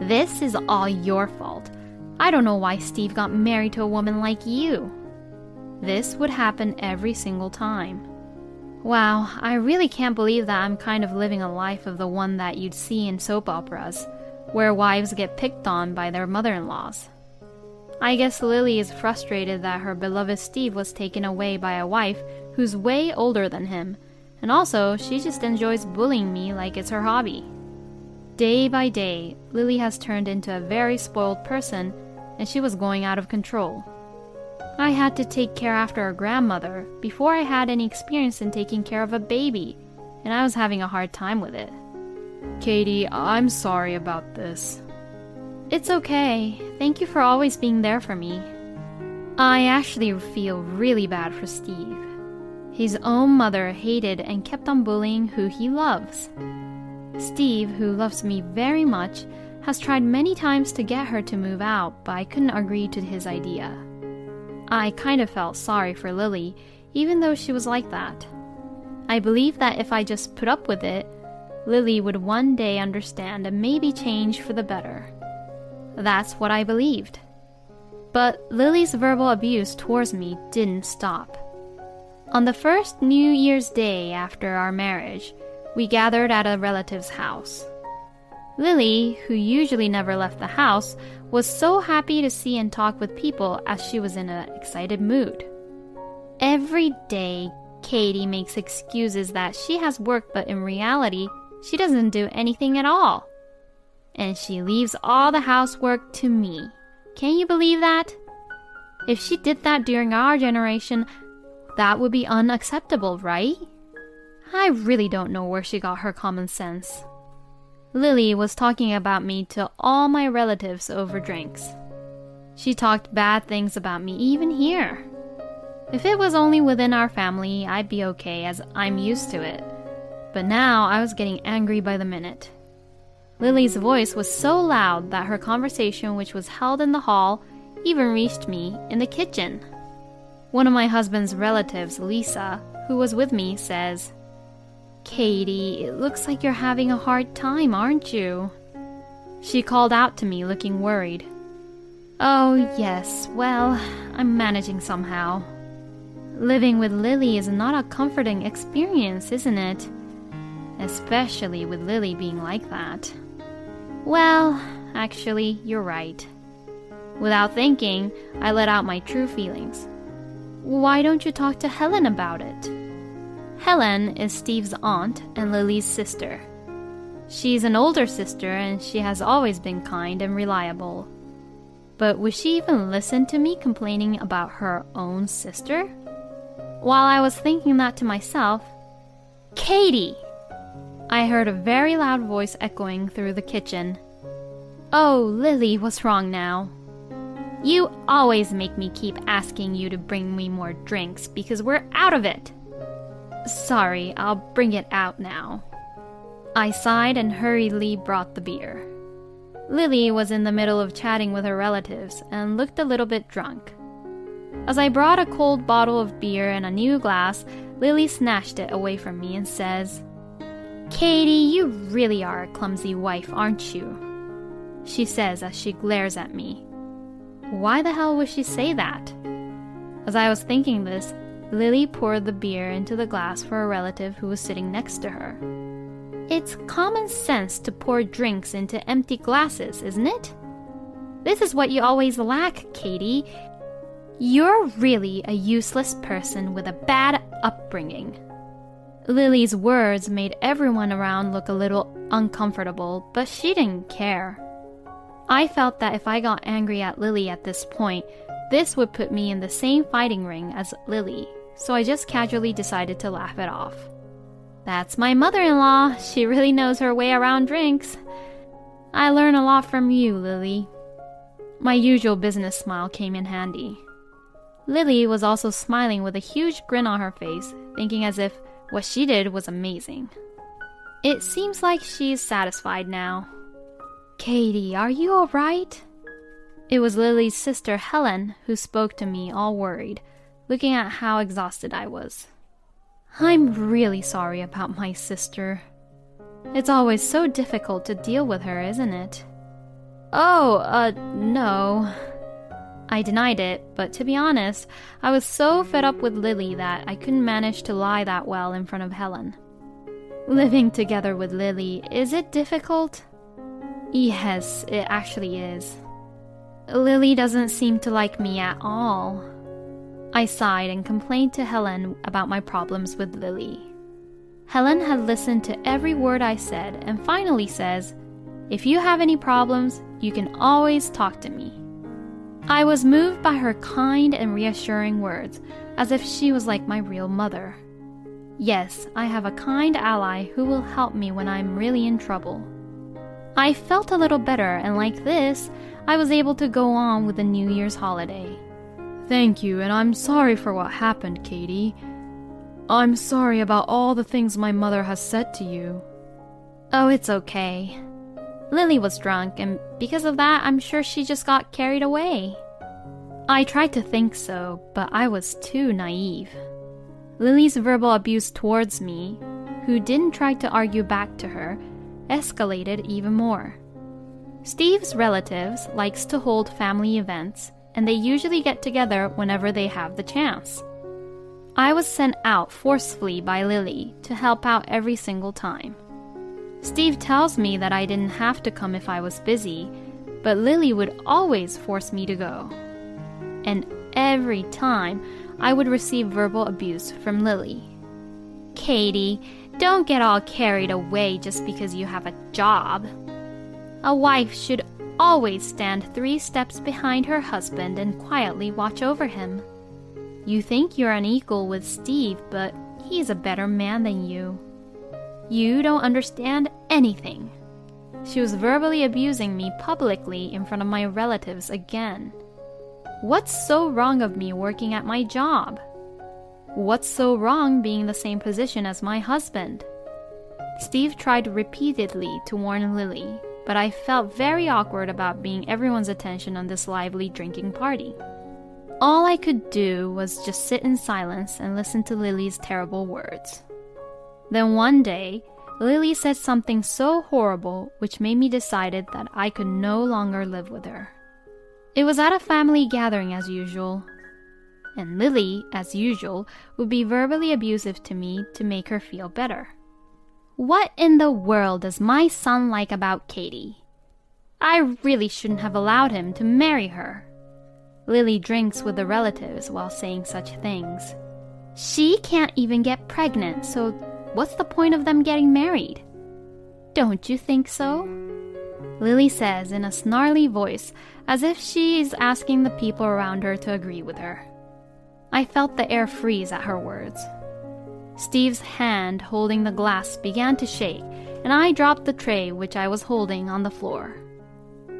This is all your fault. I don't know why Steve got married to a woman like you. This would happen every single time. Wow, I really can't believe that I'm kind of living a life of the one that you'd see in soap operas, where wives get picked on by their mother-in-laws. I guess Lily is frustrated that her beloved Steve was taken away by a wife who's way older than him, and also she just enjoys bullying me like it's her hobby. Day by day, Lily has turned into a very spoiled person, and she was going out of control. I had to take care after her grandmother before I had any experience in taking care of a baby, and I was having a hard time with it. Katie, I'm sorry about this. It's okay. Thank you for always being there for me. I actually feel really bad for Steve. His own mother hated and kept on bullying who he loves. Steve, who loves me very much, has tried many times to get her to move out, but I couldn't agree to his idea. I kind of felt sorry for Lily, even though she was like that. I believe that if I just put up with it, Lily would one day understand and maybe change for the better. That's what I believed. But Lily's verbal abuse towards me didn't stop. On the first New Year's Day after our marriage, we gathered at a relative's house. Lily, who usually never left the house, was so happy to see and talk with people as she was in an excited mood. Every day, Katie makes excuses that she has work, but in reality, she doesn't do anything at all. And she leaves all the housework to me. Can you believe that? If she did that during our generation, that would be unacceptable, right? I really don't know where she got her common sense. Lily was talking about me to all my relatives over drinks. She talked bad things about me even here. If it was only within our family, I'd be okay as I'm used to it. But now I was getting angry by the minute. Lily's voice was so loud that her conversation, which was held in the hall, even reached me in the kitchen. One of my husband's relatives, Lisa, who was with me, says, "Katie, it looks like you're having a hard time, aren't you?" She called out to me, looking worried. "Oh, yes, well, I'm managing somehow." Living with Lily is not a comforting experience, isn't it? Especially with Lily being like that. Well, actually, you're right. Without thinking, I let out my true feelings. Why don't you talk to Helen about it? Helen is Steve's aunt and Lily's sister. She's an older sister and she has always been kind and reliable. But would she even listen to me complaining about her own sister? While I was thinking that to myself, "Katie!" I heard a very loud voice echoing through the kitchen. "Oh, Lily, what's wrong now?" "You always make me keep asking you to bring me more drinks because we're out of it." "Sorry, I'll bring it out now." I sighed and hurriedly brought the beer. Lily was in the middle of chatting with her relatives and looked a little bit drunk. As I brought a cold bottle of beer and a new glass, Lily snatched it away from me and says, "Katie, you really are a clumsy wife, aren't you?" She says as she glares at me. Why the hell would she say that? As I was thinking this, Lily poured the beer into the glass for a relative who was sitting next to her. It's common sense to pour drinks into empty glasses, isn't it? This is what you always lack, Katie. You're really a useless person with a bad upbringing. Lily's words made everyone around look a little uncomfortable, but she didn't care. I felt that if I got angry at Lily at this point, this would put me in the same fighting ring as Lily, so I just casually decided to laugh it off. That's my mother-in-law. She really knows her way around drinks. I learn a lot from you, Lily. My usual business smile came in handy. Lily was also smiling with a huge grin on her face, thinking as if what she did was amazing. It seems like she's satisfied now. Katie, are you alright? It was Lily's sister Helen who spoke to me all worried, looking at how exhausted I was. I'm really sorry about my sister. It's always so difficult to deal with her, isn't it? Oh, no. I denied it, but to be honest, I was so fed up with Lily that I couldn't manage to lie that well in front of Helen. Living together with Lily, is it difficult? Yes, it actually is. Lily doesn't seem to like me at all. I sighed and complained to Helen about my problems with Lily. Helen had listened to every word I said and finally says, "If you have any problems, you can always talk to me." I was moved by her kind and reassuring words, as if she was like my real mother. Yes, I have a kind ally who will help me when I'm really in trouble. I felt a little better, and like this, I was able to go on with the New Year's holiday. Thank you, and I'm sorry for what happened, Katie. I'm sorry about all the things my mother has said to you. Oh, it's okay. Lily was drunk, and because of that, I'm sure she just got carried away. I tried to think so, but I was too naive. Lily's verbal abuse towards me, who didn't try to argue back to her, escalated even more. Steve's relatives likes to hold family events, and they usually get together whenever they have the chance. I was sent out forcefully by Lily to help out every single time. Steve tells me that I didn't have to come if I was busy, but Lily would always force me to go. And every time, I would receive verbal abuse from Lily. Katie, don't get all carried away just because you have a job. A wife should always stand 3 steps behind her husband and quietly watch over him. You think you're unequal with Steve, but he's a better man than you. You don't understand anything. She was verbally abusing me publicly in front of my relatives again. What's so wrong of me working at my job? What's so wrong being in the same position as my husband? Steve tried repeatedly to warn Lily, but I felt very awkward about being everyone's attention on this lively drinking party. All I could do was just sit in silence and listen to Lily's terrible words. Then one day, Lily said something so horrible which made me decided that I could no longer live with her. It was at a family gathering as usual, and Lily, as usual, would be verbally abusive to me to make her feel better. What in the world does my son like about Katie? I really shouldn't have allowed him to marry her. Lily drinks with the relatives while saying such things. She can't even get pregnant, so what's the point of them getting married? Don't you think so? Lily says in a snarly voice, as if she is asking the people around her to agree with her. I felt the air freeze at her words. Steve's hand holding the glass began to shake, and I dropped the tray which I was holding on the floor.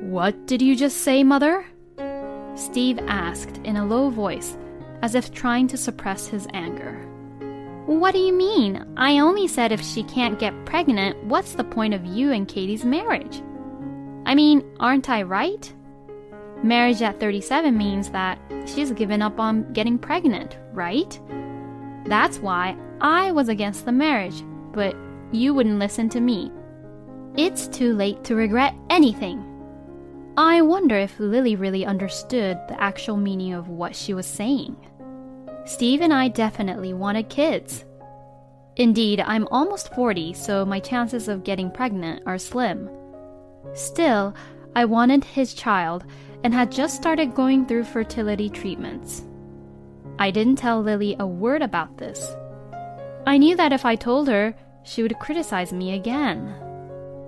What did you just say, Mother? Steve asked in a low voice, as if trying to suppress his anger. What do you mean? I only said if she can't get pregnant, what's the point of you and Katie's marriage? I mean, aren't I right? Marriage at 37 means that she's given up on getting pregnant, right? That's why I was against the marriage, but you wouldn't listen to me. It's too late to regret anything. I wonder if Lily really understood the actual meaning of what she was saying. Steve and I definitely wanted kids. Indeed, I'm almost 40, so my chances of getting pregnant are slim. Still, I wanted his child and had just started going through fertility treatments. I didn't tell Lily a word about this. I knew that if I told her, she would criticize me again.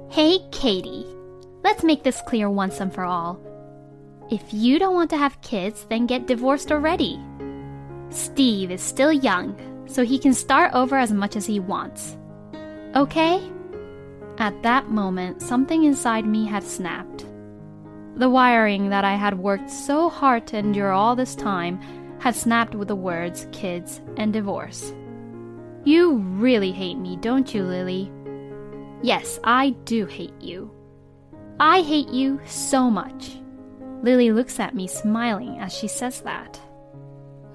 Hey, Katie, let's make this clear once and for all. If you don't want to have kids, then get divorced already. Steve is still young, so he can start over as much as he wants. Okay? At that moment, something inside me had snapped. The wiring that I had worked so hard to endure all this time had snapped with the words kids and divorce. You really hate me, don't you, Lily? Yes, I do hate you. I hate you so much. Lily looks at me smiling as she says that.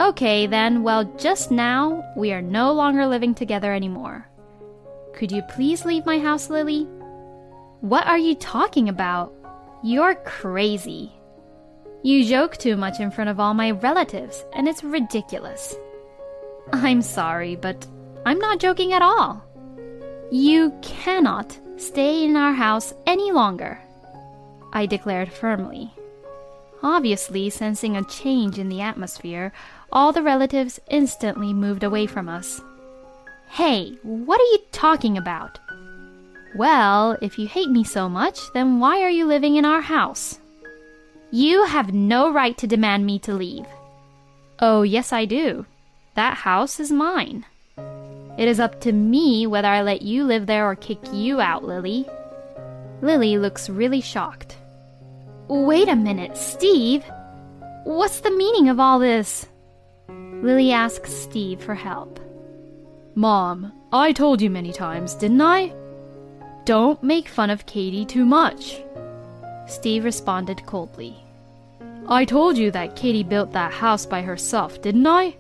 Okay then, well just now, we are no longer living together anymore. Could you please leave my house, Lily? What are you talking about? You're crazy. You joke too much in front of all my relatives, and it's ridiculous. I'm sorry, but I'm not joking at all. You cannot stay in our house any longer, I declared firmly. Obviously, sensing a change in the atmosphere, all the relatives instantly moved away from us. Hey, what are you talking about? Well, if you hate me so much, then why are you living in our house? You have no right to demand me to leave. Oh, yes I do. That house is mine. It is up to me whether I let you live there or kick you out, Lily. Lily looks really shocked. Wait a minute, Steve. What's the meaning of all this? Lily asks Steve for help. Mom, I told you many times, didn't I? Don't make fun of Katie too much. Steve responded coldly. I told you that Katie built that house by herself, didn't I?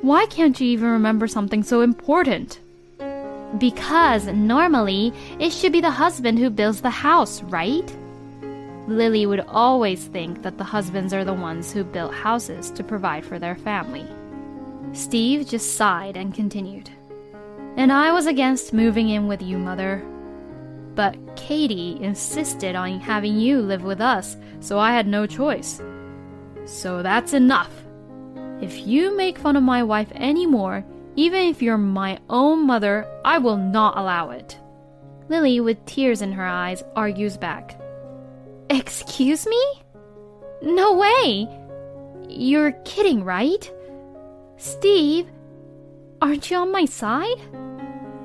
Why can't you even remember something so important? Because normally it should be the husband who builds the house, right? Lily would always think that the husbands are the ones who built houses to provide for their family. Steve just sighed and continued. And I was against moving in with you, Mother. But Katie insisted on having you live with us, so I had no choice. So that's enough. If you make fun of my wife anymore, even if you're my own mother, I will not allow it. Lily, with tears in her eyes, argues back. Excuse me? No way! You're kidding, right? Steve, aren't you on my side?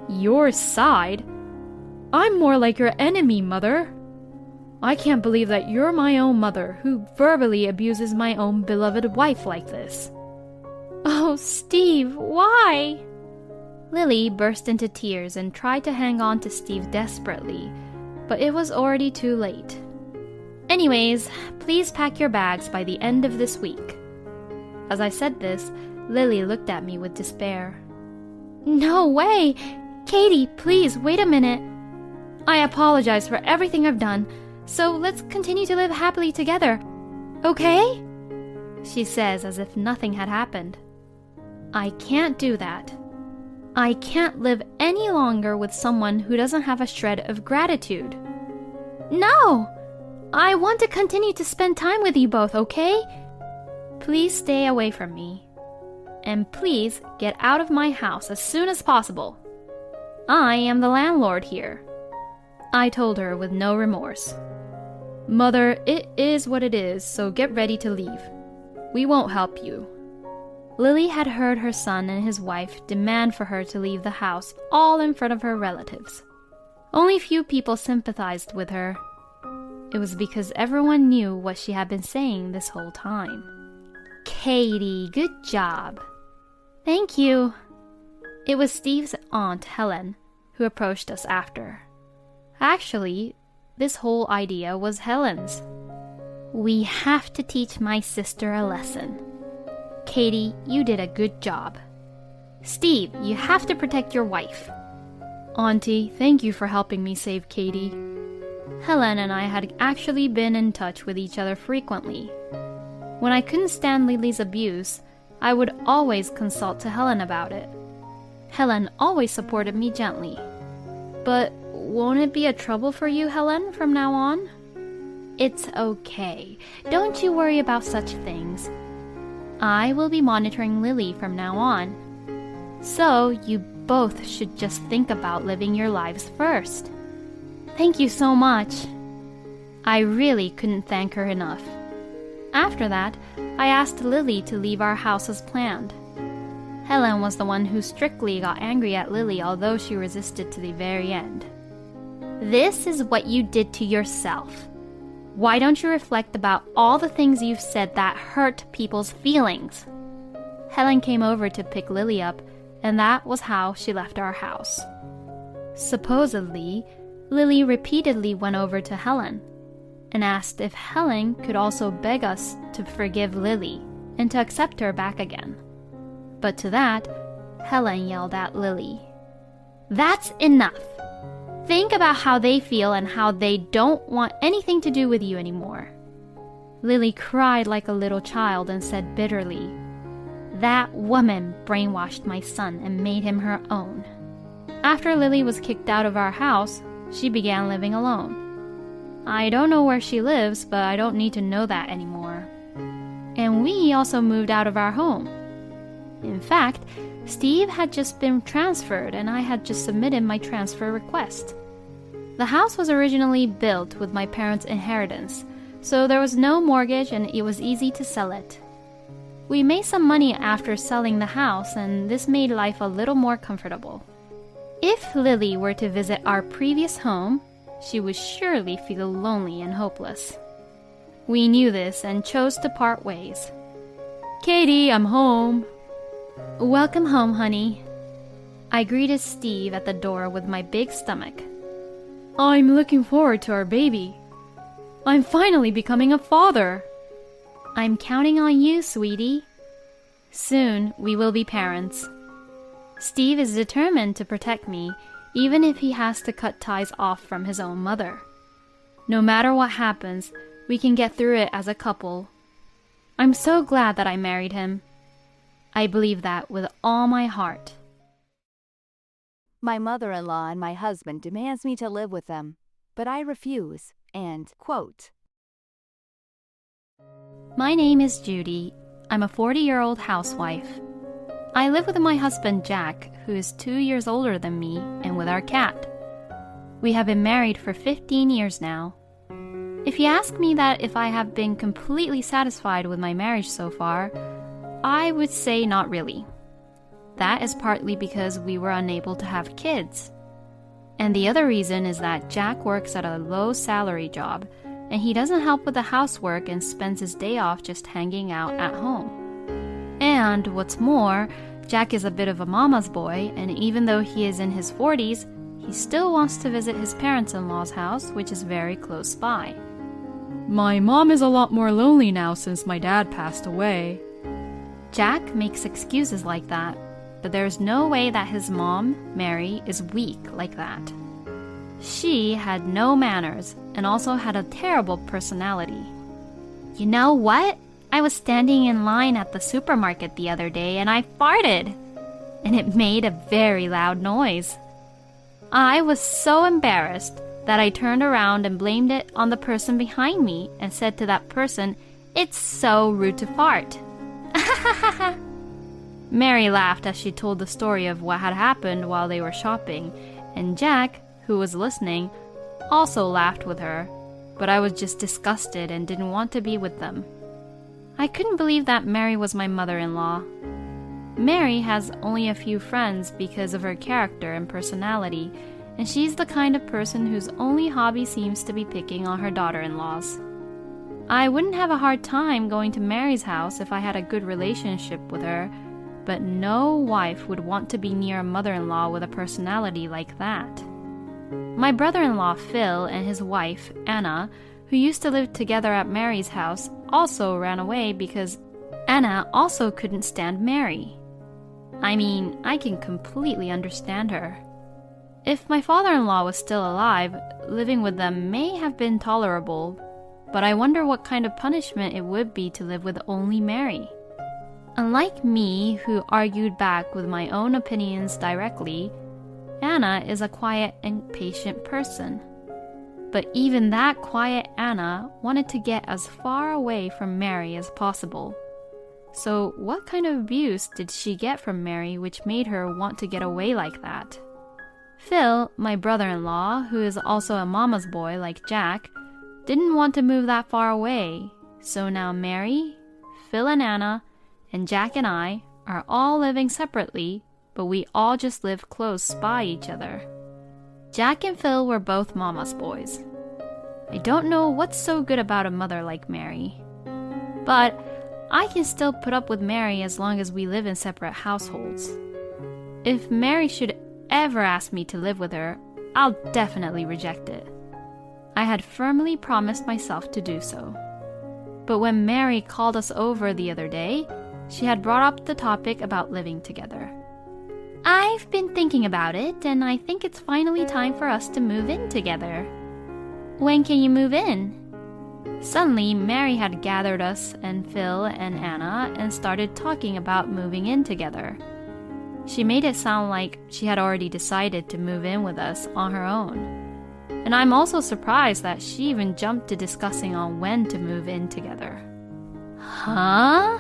Your side? I'm more like your enemy, Mother. I can't believe that you're my own mother who verbally abuses my own beloved wife like this. Oh, Steve, why? Lily burst into tears and tried to hang on to Steve desperately, but it was already too late. Anyways, please pack your bags by the end of this week. As I said this, Lily looked at me with despair. No way! Katie, please, wait a minute. I apologize for everything I've done, so let's continue to live happily together, okay? She says as if nothing had happened. I can't do that. I can't live any longer with someone who doesn't have a shred of gratitude. No! I want to continue to spend time with you both, okay? Please stay away from me. And please get out of my house as soon as possible. I am the landlord here. I told her with no remorse. Mother, it is what it is, so get ready to leave. We won't help you. Lily had heard her son and his wife demand for her to leave the house, all in front of her relatives. Only few people sympathized with her. It was because everyone knew what she had been saying this whole time. Katie, good job. Thank you. It was Steve's aunt, Helen, who approached us after. Actually, this whole idea was Helen's. We have to teach my sister a lesson. Katie, you did a good job. Steve, you have to protect your wife. Auntie, thank you for helping me save Katie. Helen and I had actually been in touch with each other frequently. When I couldn't stand Lily's abuse, I would always consult to Helen about it. Helen always supported me gently. But won't it be a trouble for you, Helen, from now on? It's okay. Don't you worry about such things. I will be monitoring Lily from now on. So you both should just think about living your lives first. Thank you so much. I really couldn't thank her enough. After that, I asked Lily to leave our house as planned. Helen was the one who strictly got angry at Lily, although she resisted to the very end. This is what you did to yourself. Why don't you reflect about all the things you've said that hurt people's feelings? Helen came over to pick Lily up, and that was how she left our house. Supposedly, Lily repeatedly went over to Helen and asked if Helen could also beg us to forgive Lily and to accept her back again. But to that, Helen yelled at Lily, "That's enough! Think about how they feel and how they don't want anything to do with you anymore." Lily cried like a little child and said bitterly, "That woman brainwashed my son and made him her own." After Lily was kicked out of our house, she began living alone. I don't know where she lives, but I don't need to know that anymore. And we also moved out of our home. In fact, Steve had just been transferred and I had just submitted my transfer request. The house was originally built with my parents' inheritance, so there was no mortgage and it was easy to sell it. We made some money after selling the house, and this made life a little more comfortable. If Lily were to visit our previous home, she would surely feel lonely and hopeless. We knew this and chose to part ways. "Katie, I'm home." "Welcome home, honey." I greeted Steve at the door with my big stomach. "I'm looking forward to our baby. I'm finally becoming a father." "I'm counting on you, sweetie. Soon we will be parents." Steve is determined to protect me, even if he has to cut ties off from his own mother. No matter what happens, we can get through it as a couple. I'm so glad that I married him. I believe that with all my heart. My mother-in-law and my husband demands me to live with them, but I refuse, and, quote, My name is Judy. I'm a 40-year-old housewife. I live with my husband Jack, who is 2 years older than me, and with our cat. We have been married for 15 years now. If you ask me that if I have been completely satisfied with my marriage so far, I would say not really. That is partly because we were unable to have kids. And the other reason is that Jack works at a low-salary job, and he doesn't help with the housework and spends his day off just hanging out at home. And what's more, Jack is a bit of a mama's boy, and even though he is in his 40s, he still wants to visit his parents-in-law's house, which is very close by. My mom is a lot more lonely now since my dad passed away. Jack makes excuses like that, but there's no way that his mom, Mary, is weak like that. She had no manners and also had a terrible personality. You know what? I was standing in line at the supermarket the other day and I farted, and it made a very loud noise. I was so embarrassed that I turned around and blamed it on the person behind me and said to that person, "It's so rude to fart." Mary laughed as she told the story of what had happened while they were shopping, and Jack, who was listening, also laughed with her, but I was just disgusted and didn't want to be with them. I couldn't believe that Mary was my mother-in-law. Mary has only a few friends because of her character and personality, and she's the kind of person whose only hobby seems to be picking on her daughter-in-laws. I wouldn't have a hard time going to Mary's house if I had a good relationship with her, but no wife would want to be near a mother-in-law with a personality like that. My brother-in-law Phil and his wife, Anna, who used to live together at Mary's house, also ran away because Anna also couldn't stand Mary. I mean, I can completely understand her. If my father-in-law was still alive, living with them may have been tolerable, but I wonder what kind of punishment it would be to live with only Mary. Unlike me, who argued back with my own opinions directly, Anna is a quiet and patient person. But even that quiet Anna wanted to get as far away from Mary as possible. So what kind of abuse did she get from Mary which made her want to get away like that? Phil, my brother-in-law, who is also a mama's boy like Jack, didn't want to move that far away. So now Mary, Phil and Anna, and Jack and I are all living separately, but we all just live close by each other. Jack and Phil were both mama's boys. I don't know what's so good about a mother like Mary. But I can still put up with Mary as long as we live in separate households. If Mary should ever ask me to live with her, I'll definitely reject it. I had firmly promised myself to do so. But when Mary called us over the other day, she had brought up the topic about living together. I've been thinking about it, and I think it's finally time for us to move in together. When can you move in? Suddenly, Mary had gathered us and Phil and Anna and started talking about moving in together. She made it sound like she had already decided to move in with us on her own. And I'm also surprised that she even jumped to discussing on when to move in together. Huh?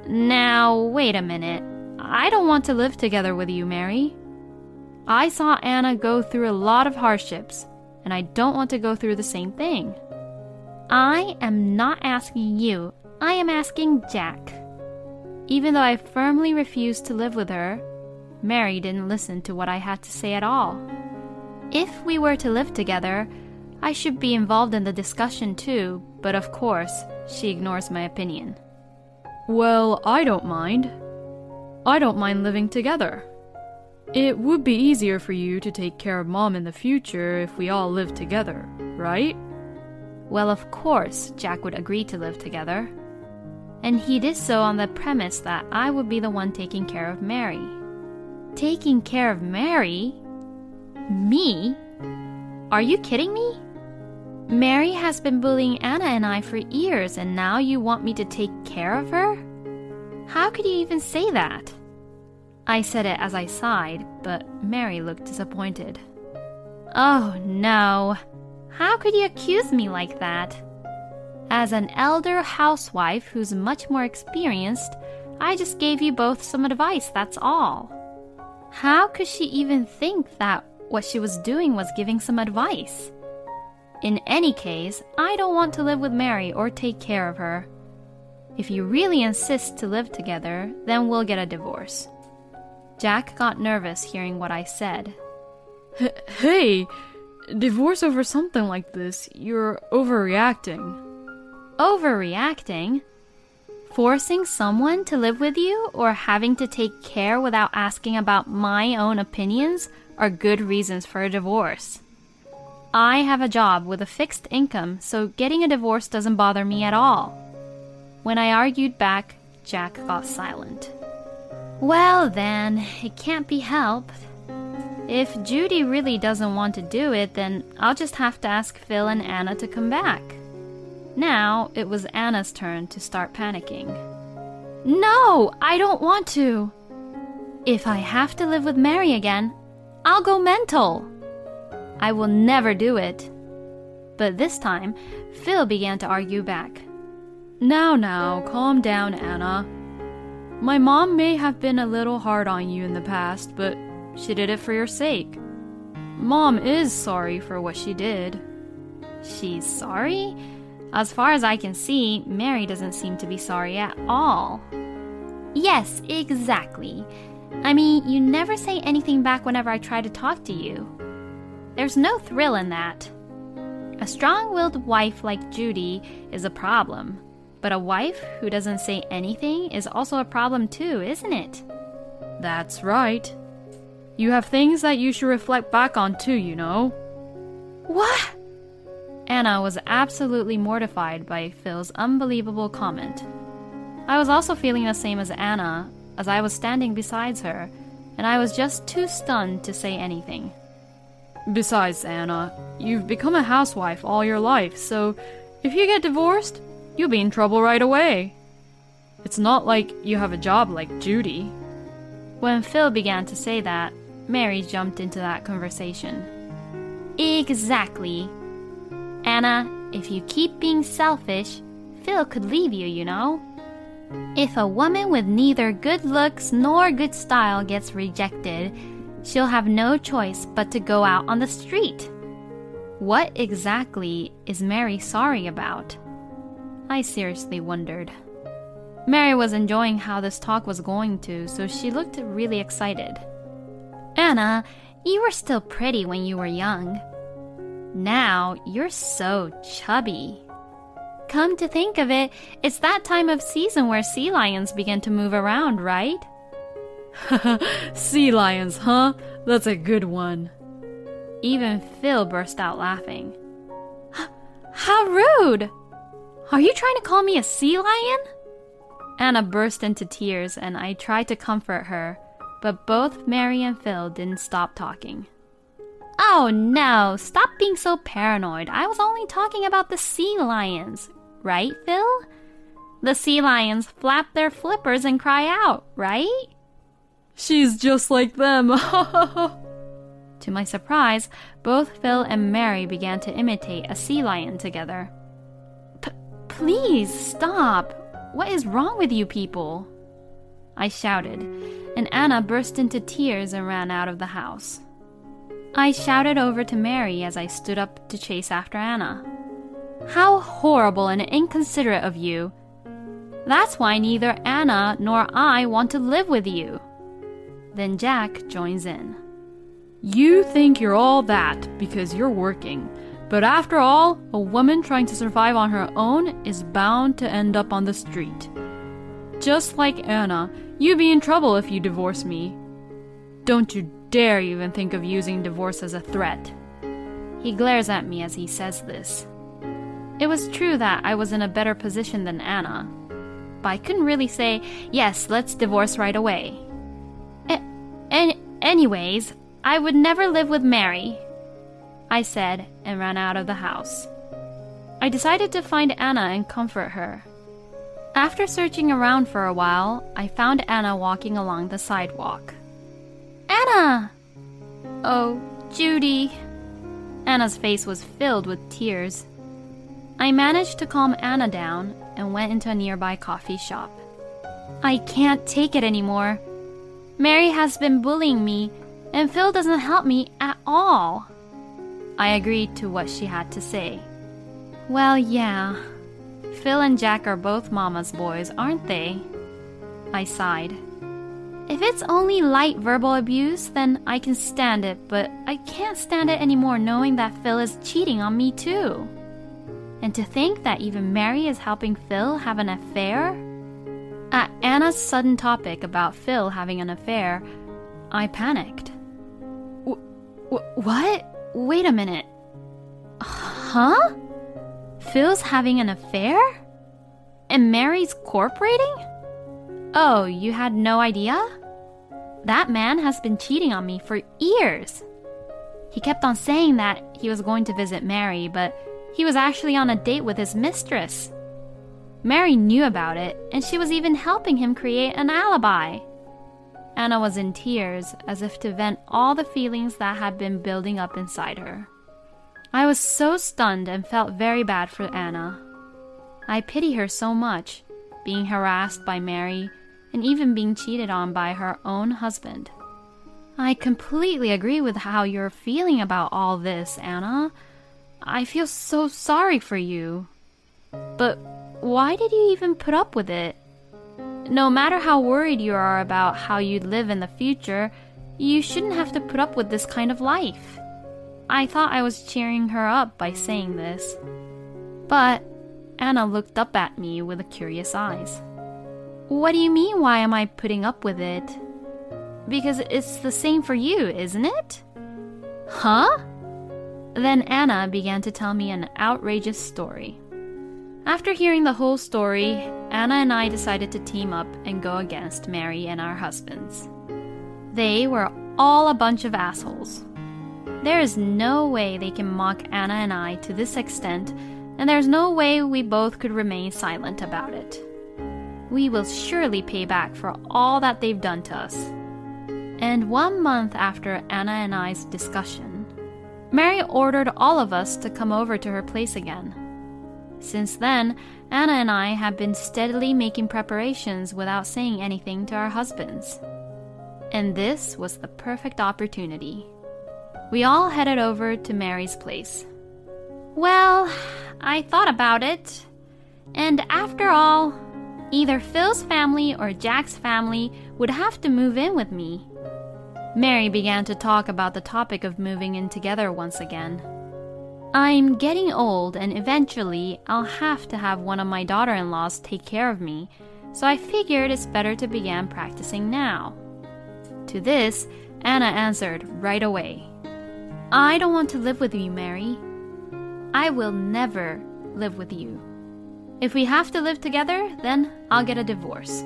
Now, wait a minute. I don't want to live together with you, Mary. I saw Anna go through a lot of hardships, and I don't want to go through the same thing. I am not asking you, I am asking Jack. Even though I firmly refused to live with her, Mary didn't listen to what I had to say at all. If we were to live together, I should be involved in the discussion too, but of course, she ignores my opinion. Well, I don't mind. I don't mind living together. It would be easier for you to take care of Mom in the future if we all lived together, right? Well, of course, Jack would agree to live together. And he did so on the premise that I would be the one taking care of Mary. Taking care of Mary? Me? Are you kidding me? Mary has been bullying Anna and I for years, and now you want me to take care of her? How could you even say that? I said it as I sighed, but Mary looked disappointed. Oh no. How could you accuse me like that? As an elder housewife who's much more experienced, I just gave you both some advice, that's all. How could she even think that what she was doing was giving some advice? In any case, I don't want to live with Mary or take care of her. If you really insist to live together, then we'll get a divorce. Jack got nervous hearing what I said. Hey, divorce over something like this, you're overreacting. Overreacting? Forcing someone to live with you or having to take care without asking about my own opinions are good reasons for a divorce. I have a job with a fixed income, so getting a divorce doesn't bother me at all. When I argued back, Jack got silent. Well then, it can't be helped. If Judy really doesn't want to do it, then I'll just have to ask Phil and Anna to come back. Now, it was Anna's turn to start panicking. No, I don't want to. If I have to live with Mary again, I'll go mental. I will never do it. But this time, Phil began to argue back. Now, calm down, Anna. My mom may have been a little hard on you in the past, but she did it for your sake. Mom is sorry for what she did. She's sorry? As far as I can see, Mary doesn't seem to be sorry at all. Yes, exactly. I mean, you never say anything back whenever I try to talk to you. There's no thrill in that. A strong-willed wife like Judy is a problem, but a wife who doesn't say anything is also a problem too, isn't it? That's right. You have things that you should reflect back on too, you know. What? Anna was absolutely mortified by Phil's unbelievable comment. I was also feeling the same as Anna, as I was standing beside her, and I was just too stunned to say anything. Besides, Anna, you've become a housewife all your life, so if you get divorced, you'll be in trouble right away. It's not like you have a job like Judy. When Phil began to say that, Mary jumped into that conversation. Exactly. Anna, if you keep being selfish, Phil could leave you, you know. If a woman with neither good looks nor good style gets rejected, she'll have no choice but to go out on the street. What exactly is Mary sorry about? I seriously wondered. Mary was enjoying how this talk was going to, so she looked really excited. Anna, you were still pretty when you were young. Now, you're so chubby. Come to think of it, it's that time of season where sea lions begin to move around, right? Sea lions, huh? That's a good one. Even Phil burst out laughing. How rude! Are you trying to call me a sea lion? Anna burst into tears and I tried to comfort her, but both Mary and Phil didn't stop talking. Oh no, stop being so paranoid. I was only talking about the sea lions. Right, Phil? The sea lions flap their flippers and cry out, right? She's just like them. To my surprise, both Phil and Mary began to imitate a sea lion together. Please stop. What is wrong with you people? I shouted, and Anna burst into tears and ran out of the house. I shouted over to Mary as I stood up to chase after Anna. How horrible and inconsiderate of you. That's why neither Anna nor I want to live with you. Then Jack joins in. You think you're all that because you're working. But after all, a woman trying to survive on her own is bound to end up on the street. Just like Anna, you'd be in trouble if you divorce me. Don't you dare even think of using divorce as a threat. He glares at me as he says this. It was true that I was in a better position than Anna, but I couldn't really say, yes, let's divorce right away. Anyways, I would never live with Mary, I said and ran out of the house. I decided to find Anna and comfort her. After searching around for a while, I found Anna walking along the sidewalk. Anna! Oh, Judy. Anna's face was filled with tears. I managed to calm Anna down and went into a nearby coffee shop. I can't take it anymore. Mary has been bullying me, and Phil doesn't help me at all. I agreed to what she had to say. Well, yeah. Phil and Jack are both Mama's boys, aren't they? I sighed. If it's only light verbal abuse, then I can stand it, but I can't stand it anymore knowing that Phil is cheating on me too. And to think that even Mary is helping Phil have an affair? At Anna's sudden topic about Phil having an affair, I panicked. What? Wait a minute. Huh? Phil's having an affair? And Mary's cooperating? Oh, you had no idea? That man has been cheating on me for years. He kept on saying that he was going to visit Mary, but he was actually on a date with his mistress. Mary knew about it, and she was even helping him create an alibi. Anna was in tears, as if to vent all the feelings that had been building up inside her. I was so stunned and felt very bad for Anna. I pity her so much, being harassed by Mary and even being cheated on by her own husband. I completely agree with how you're feeling about all this, Anna. I feel so sorry for you. But why did you even put up with it? No matter how worried you are about how you'd live in the future, you shouldn't have to put up with this kind of life. I thought I was cheering her up by saying this. But Anna looked up at me with curious eyes. What do you mean, why am I putting up with it? Because it's the same for you, isn't it? Huh? Then Anna began to tell me an outrageous story. After hearing the whole story, Anna and I decided to team up and go against Mary and our husbands. They were all a bunch of assholes. There is no way they can mock Anna and I to this extent, and there's no way we both could remain silent about it. We will surely pay back for all that they've done to us. And 1 month after Anna and I's discussion, Mary ordered all of us to come over to her place again. Since then, Anna and I have been steadily making preparations without saying anything to our husbands. And this was the perfect opportunity. We all headed over to Mary's place. Well, I thought about it, and after all, either Phil's family or Jack's family would have to move in with me. Mary began to talk about the topic of moving in together once again. I'm getting old, and eventually I'll have to have one of my daughter-in-laws take care of me, so I figured it's better to begin practicing now. To this, Anna answered right away. I don't want to live with you, Mary. I will never live with you. If we have to live together, then I'll get a divorce.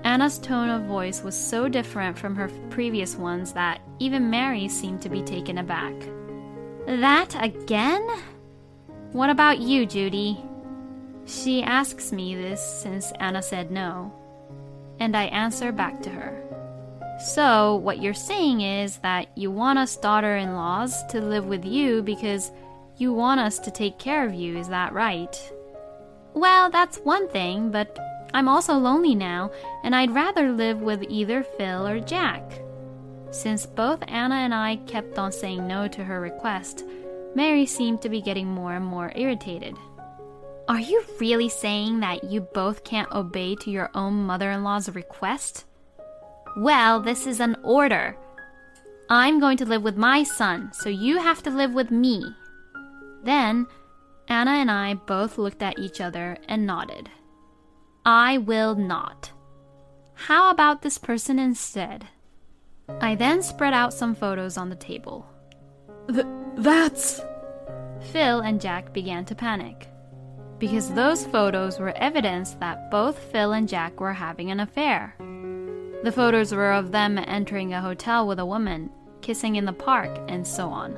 Anna's tone of voice was so different from her previous ones that even Mary seemed to be taken aback. That again? What about you, Judy? She asks me this since Anna said no, and I answer back to her. So, what you're saying is that you want us daughter-in-laws to live with you because you want us to take care of you, is that right? Well, that's one thing, but I'm also lonely now, and I'd rather live with either Phil or Jack. Since both Anna and I kept on saying no to her request, Mary seemed to be getting more and more irritated. Are you really saying that you both can't obey to your own mother-in-law's request? Well, this is an order. I'm going to live with my son, so you have to live with me. Then, Anna and I both looked at each other and nodded. I will not. How about this person instead? I then spread out some photos on the table. That's... Phil and Jack began to panic, because those photos were evidence that both Phil and Jack were having an affair. The photos were of them entering a hotel with a woman, kissing in the park, and so on.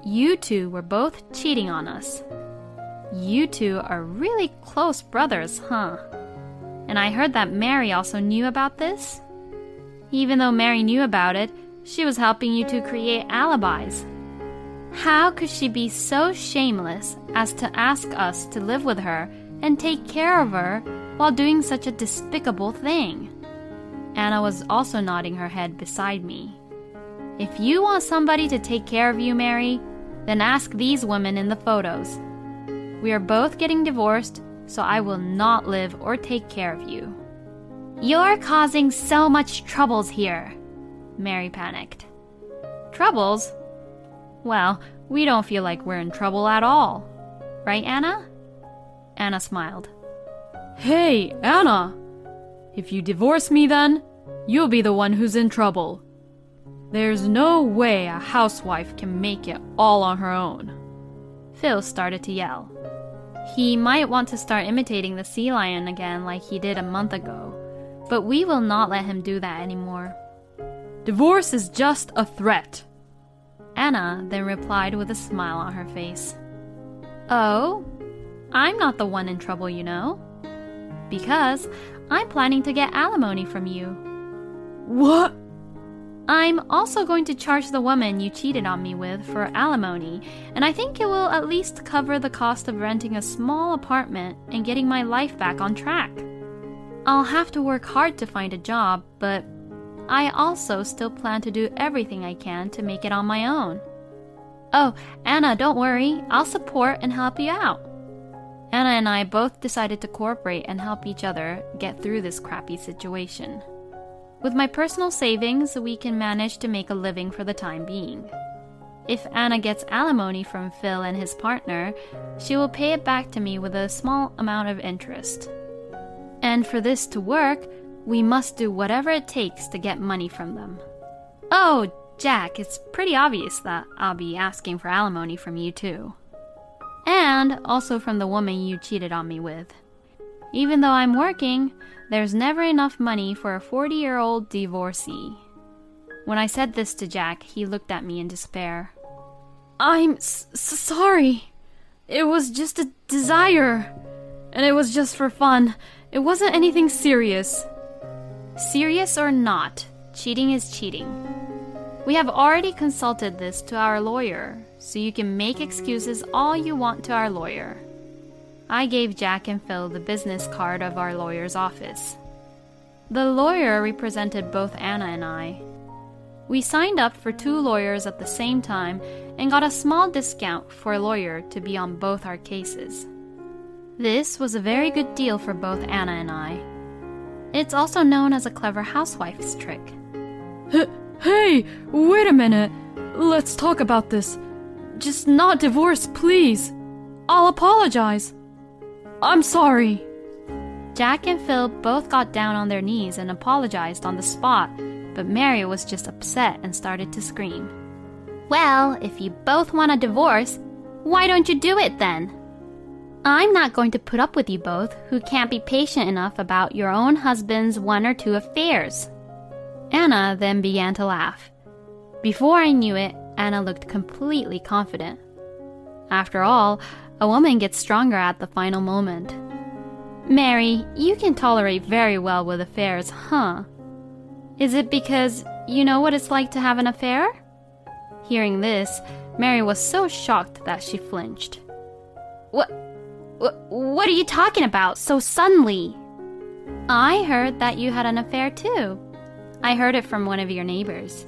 You two were both cheating on us. You two are really close brothers, huh? And I heard that Mary also knew about this? Even though Mary knew about it, she was helping you to create alibis. How could she be so shameless as to ask us to live with her and take care of her while doing such a despicable thing? Anna was also nodding her head beside me. If you want somebody to take care of you, Mary, then ask these women in the photos. We are both getting divorced, so I will not live or take care of you. You're causing so much troubles here, Mary panicked. Troubles? Well, we don't feel like we're in trouble at all. Right, Anna? Anna smiled. Hey, Anna! If you divorce me then, you'll be the one who's in trouble. There's no way a housewife can make it all on her own. Phil started to yell. He might want to start imitating the sea lion again like he did a month ago, but we will not let him do that anymore. Divorce is just a threat. Anna then replied with a smile on her face. Oh, I'm not the one in trouble, you know. Because I'm planning to get alimony from you. What? I'm also going to charge the woman you cheated on me with for alimony, and I think it will at least cover the cost of renting a small apartment and getting my life back on track. I'll have to work hard to find a job, but I also still plan to do everything I can to make it on my own. Oh, Anna, don't worry. I'll support and help you out. Anna and I both decided to cooperate and help each other get through this crappy situation. With my personal savings, we can manage to make a living for the time being. If Anna gets alimony from Phil and his partner, she will pay it back to me with a small amount of interest. And for this to work, we must do whatever it takes to get money from them. Oh, Jack, it's pretty obvious that I'll be asking for alimony from you too. And also from the woman you cheated on me with. Even though I'm working, there's never enough money for a 40-year-old divorcee. When I said this to Jack, he looked at me in despair. I'm sorry. It was just a desire. And it was just for fun. It wasn't anything serious. Serious or not, cheating is cheating. We have already consulted this to our lawyer, so you can make excuses all you want to our lawyer. I gave Jack and Phil the business card of our lawyer's office. The lawyer represented both Anna and I. We signed up for 2 lawyers at the same time and got a small discount for a lawyer to be on both our cases. This was a very good deal for both Anna and I. It's also known as a clever housewife's trick. Hey, wait a minute. Let's talk about this. Just not divorce, please. I'll apologize. I'm sorry. Jack and Phil both got down on their knees and apologized on the spot, but Mary was just upset and started to scream. Well, if you both want a divorce, why don't you do it then? I'm not going to put up with you both who can't be patient enough about your own husband's 1 or 2 affairs. Anna then began to laugh. Before I knew it, Anna looked completely confident. After all, a woman gets stronger at the final moment. Mary, you can tolerate very well with affairs, huh? Is it because you know what it's like to have an affair? Hearing this, Mary was so shocked that she flinched. What are you talking about so suddenly? I heard that you had an affair too. I heard it from one of your neighbors.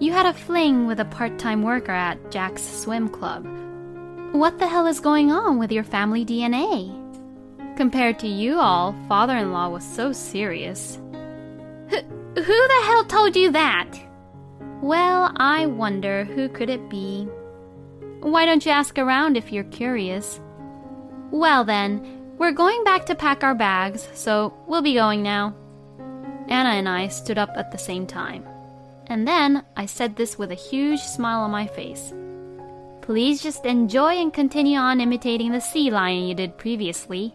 You had a fling with a part-time worker at Jack's swim club. What the hell is going on with your family DNA? Compared to you all, father-in-law was so serious. Who the hell told you that? Well, I wonder who could it be? Why don't you ask around if you're curious? Well then, we're going back to pack our bags, so we'll be going now. Anna and I stood up at the same time. And then I said this with a huge smile on my face. Please just enjoy and continue on imitating the sea lion you did previously.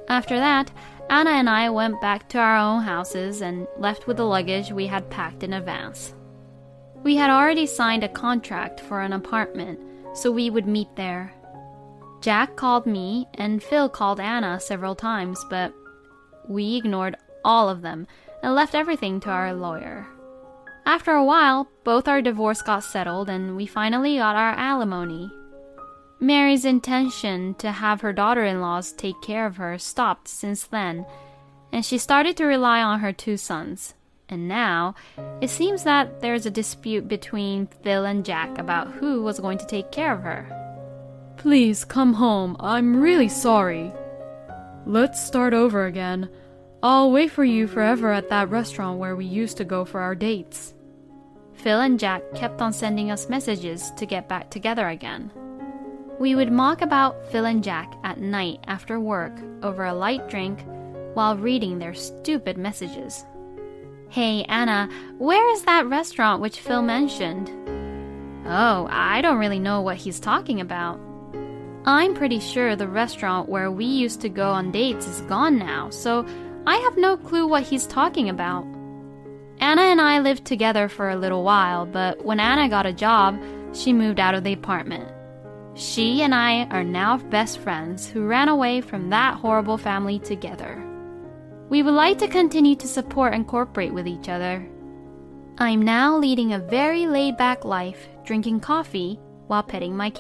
After that, Anna and I went back to our own houses and left with the luggage we had packed in advance. We had already signed a contract for an apartment, so we would meet there. Jack called me and Phil called Anna several times, but we ignored all of them and left everything to our lawyer. After a while, both our divorce got settled and we finally got our alimony. Mary's intention to have her daughter-in-laws take care of her stopped since then, and she started to rely on her 2 sons. And now, it seems that there's a dispute between Phil and Jack about who was going to take care of her. Please come home. I'm really sorry. Let's start over again. I'll wait for you forever at that restaurant where we used to go for our dates. Phil and Jack kept on sending us messages to get back together again. We would mock about Phil and Jack at night after work over a light drink while reading their stupid messages. Hey, Anna, where is that restaurant which Phil mentioned? Oh, I don't really know what he's talking about. I'm pretty sure the restaurant where we used to go on dates is gone now, so I have no clue what he's talking about. Anna and I lived together for a little while, but when Anna got a job, she moved out of the apartment. She and I are now best friends who ran away from that horrible family together. We would like to continue to support and cooperate with each other. I'm now leading a very laid-back life, drinking coffee while petting my cat.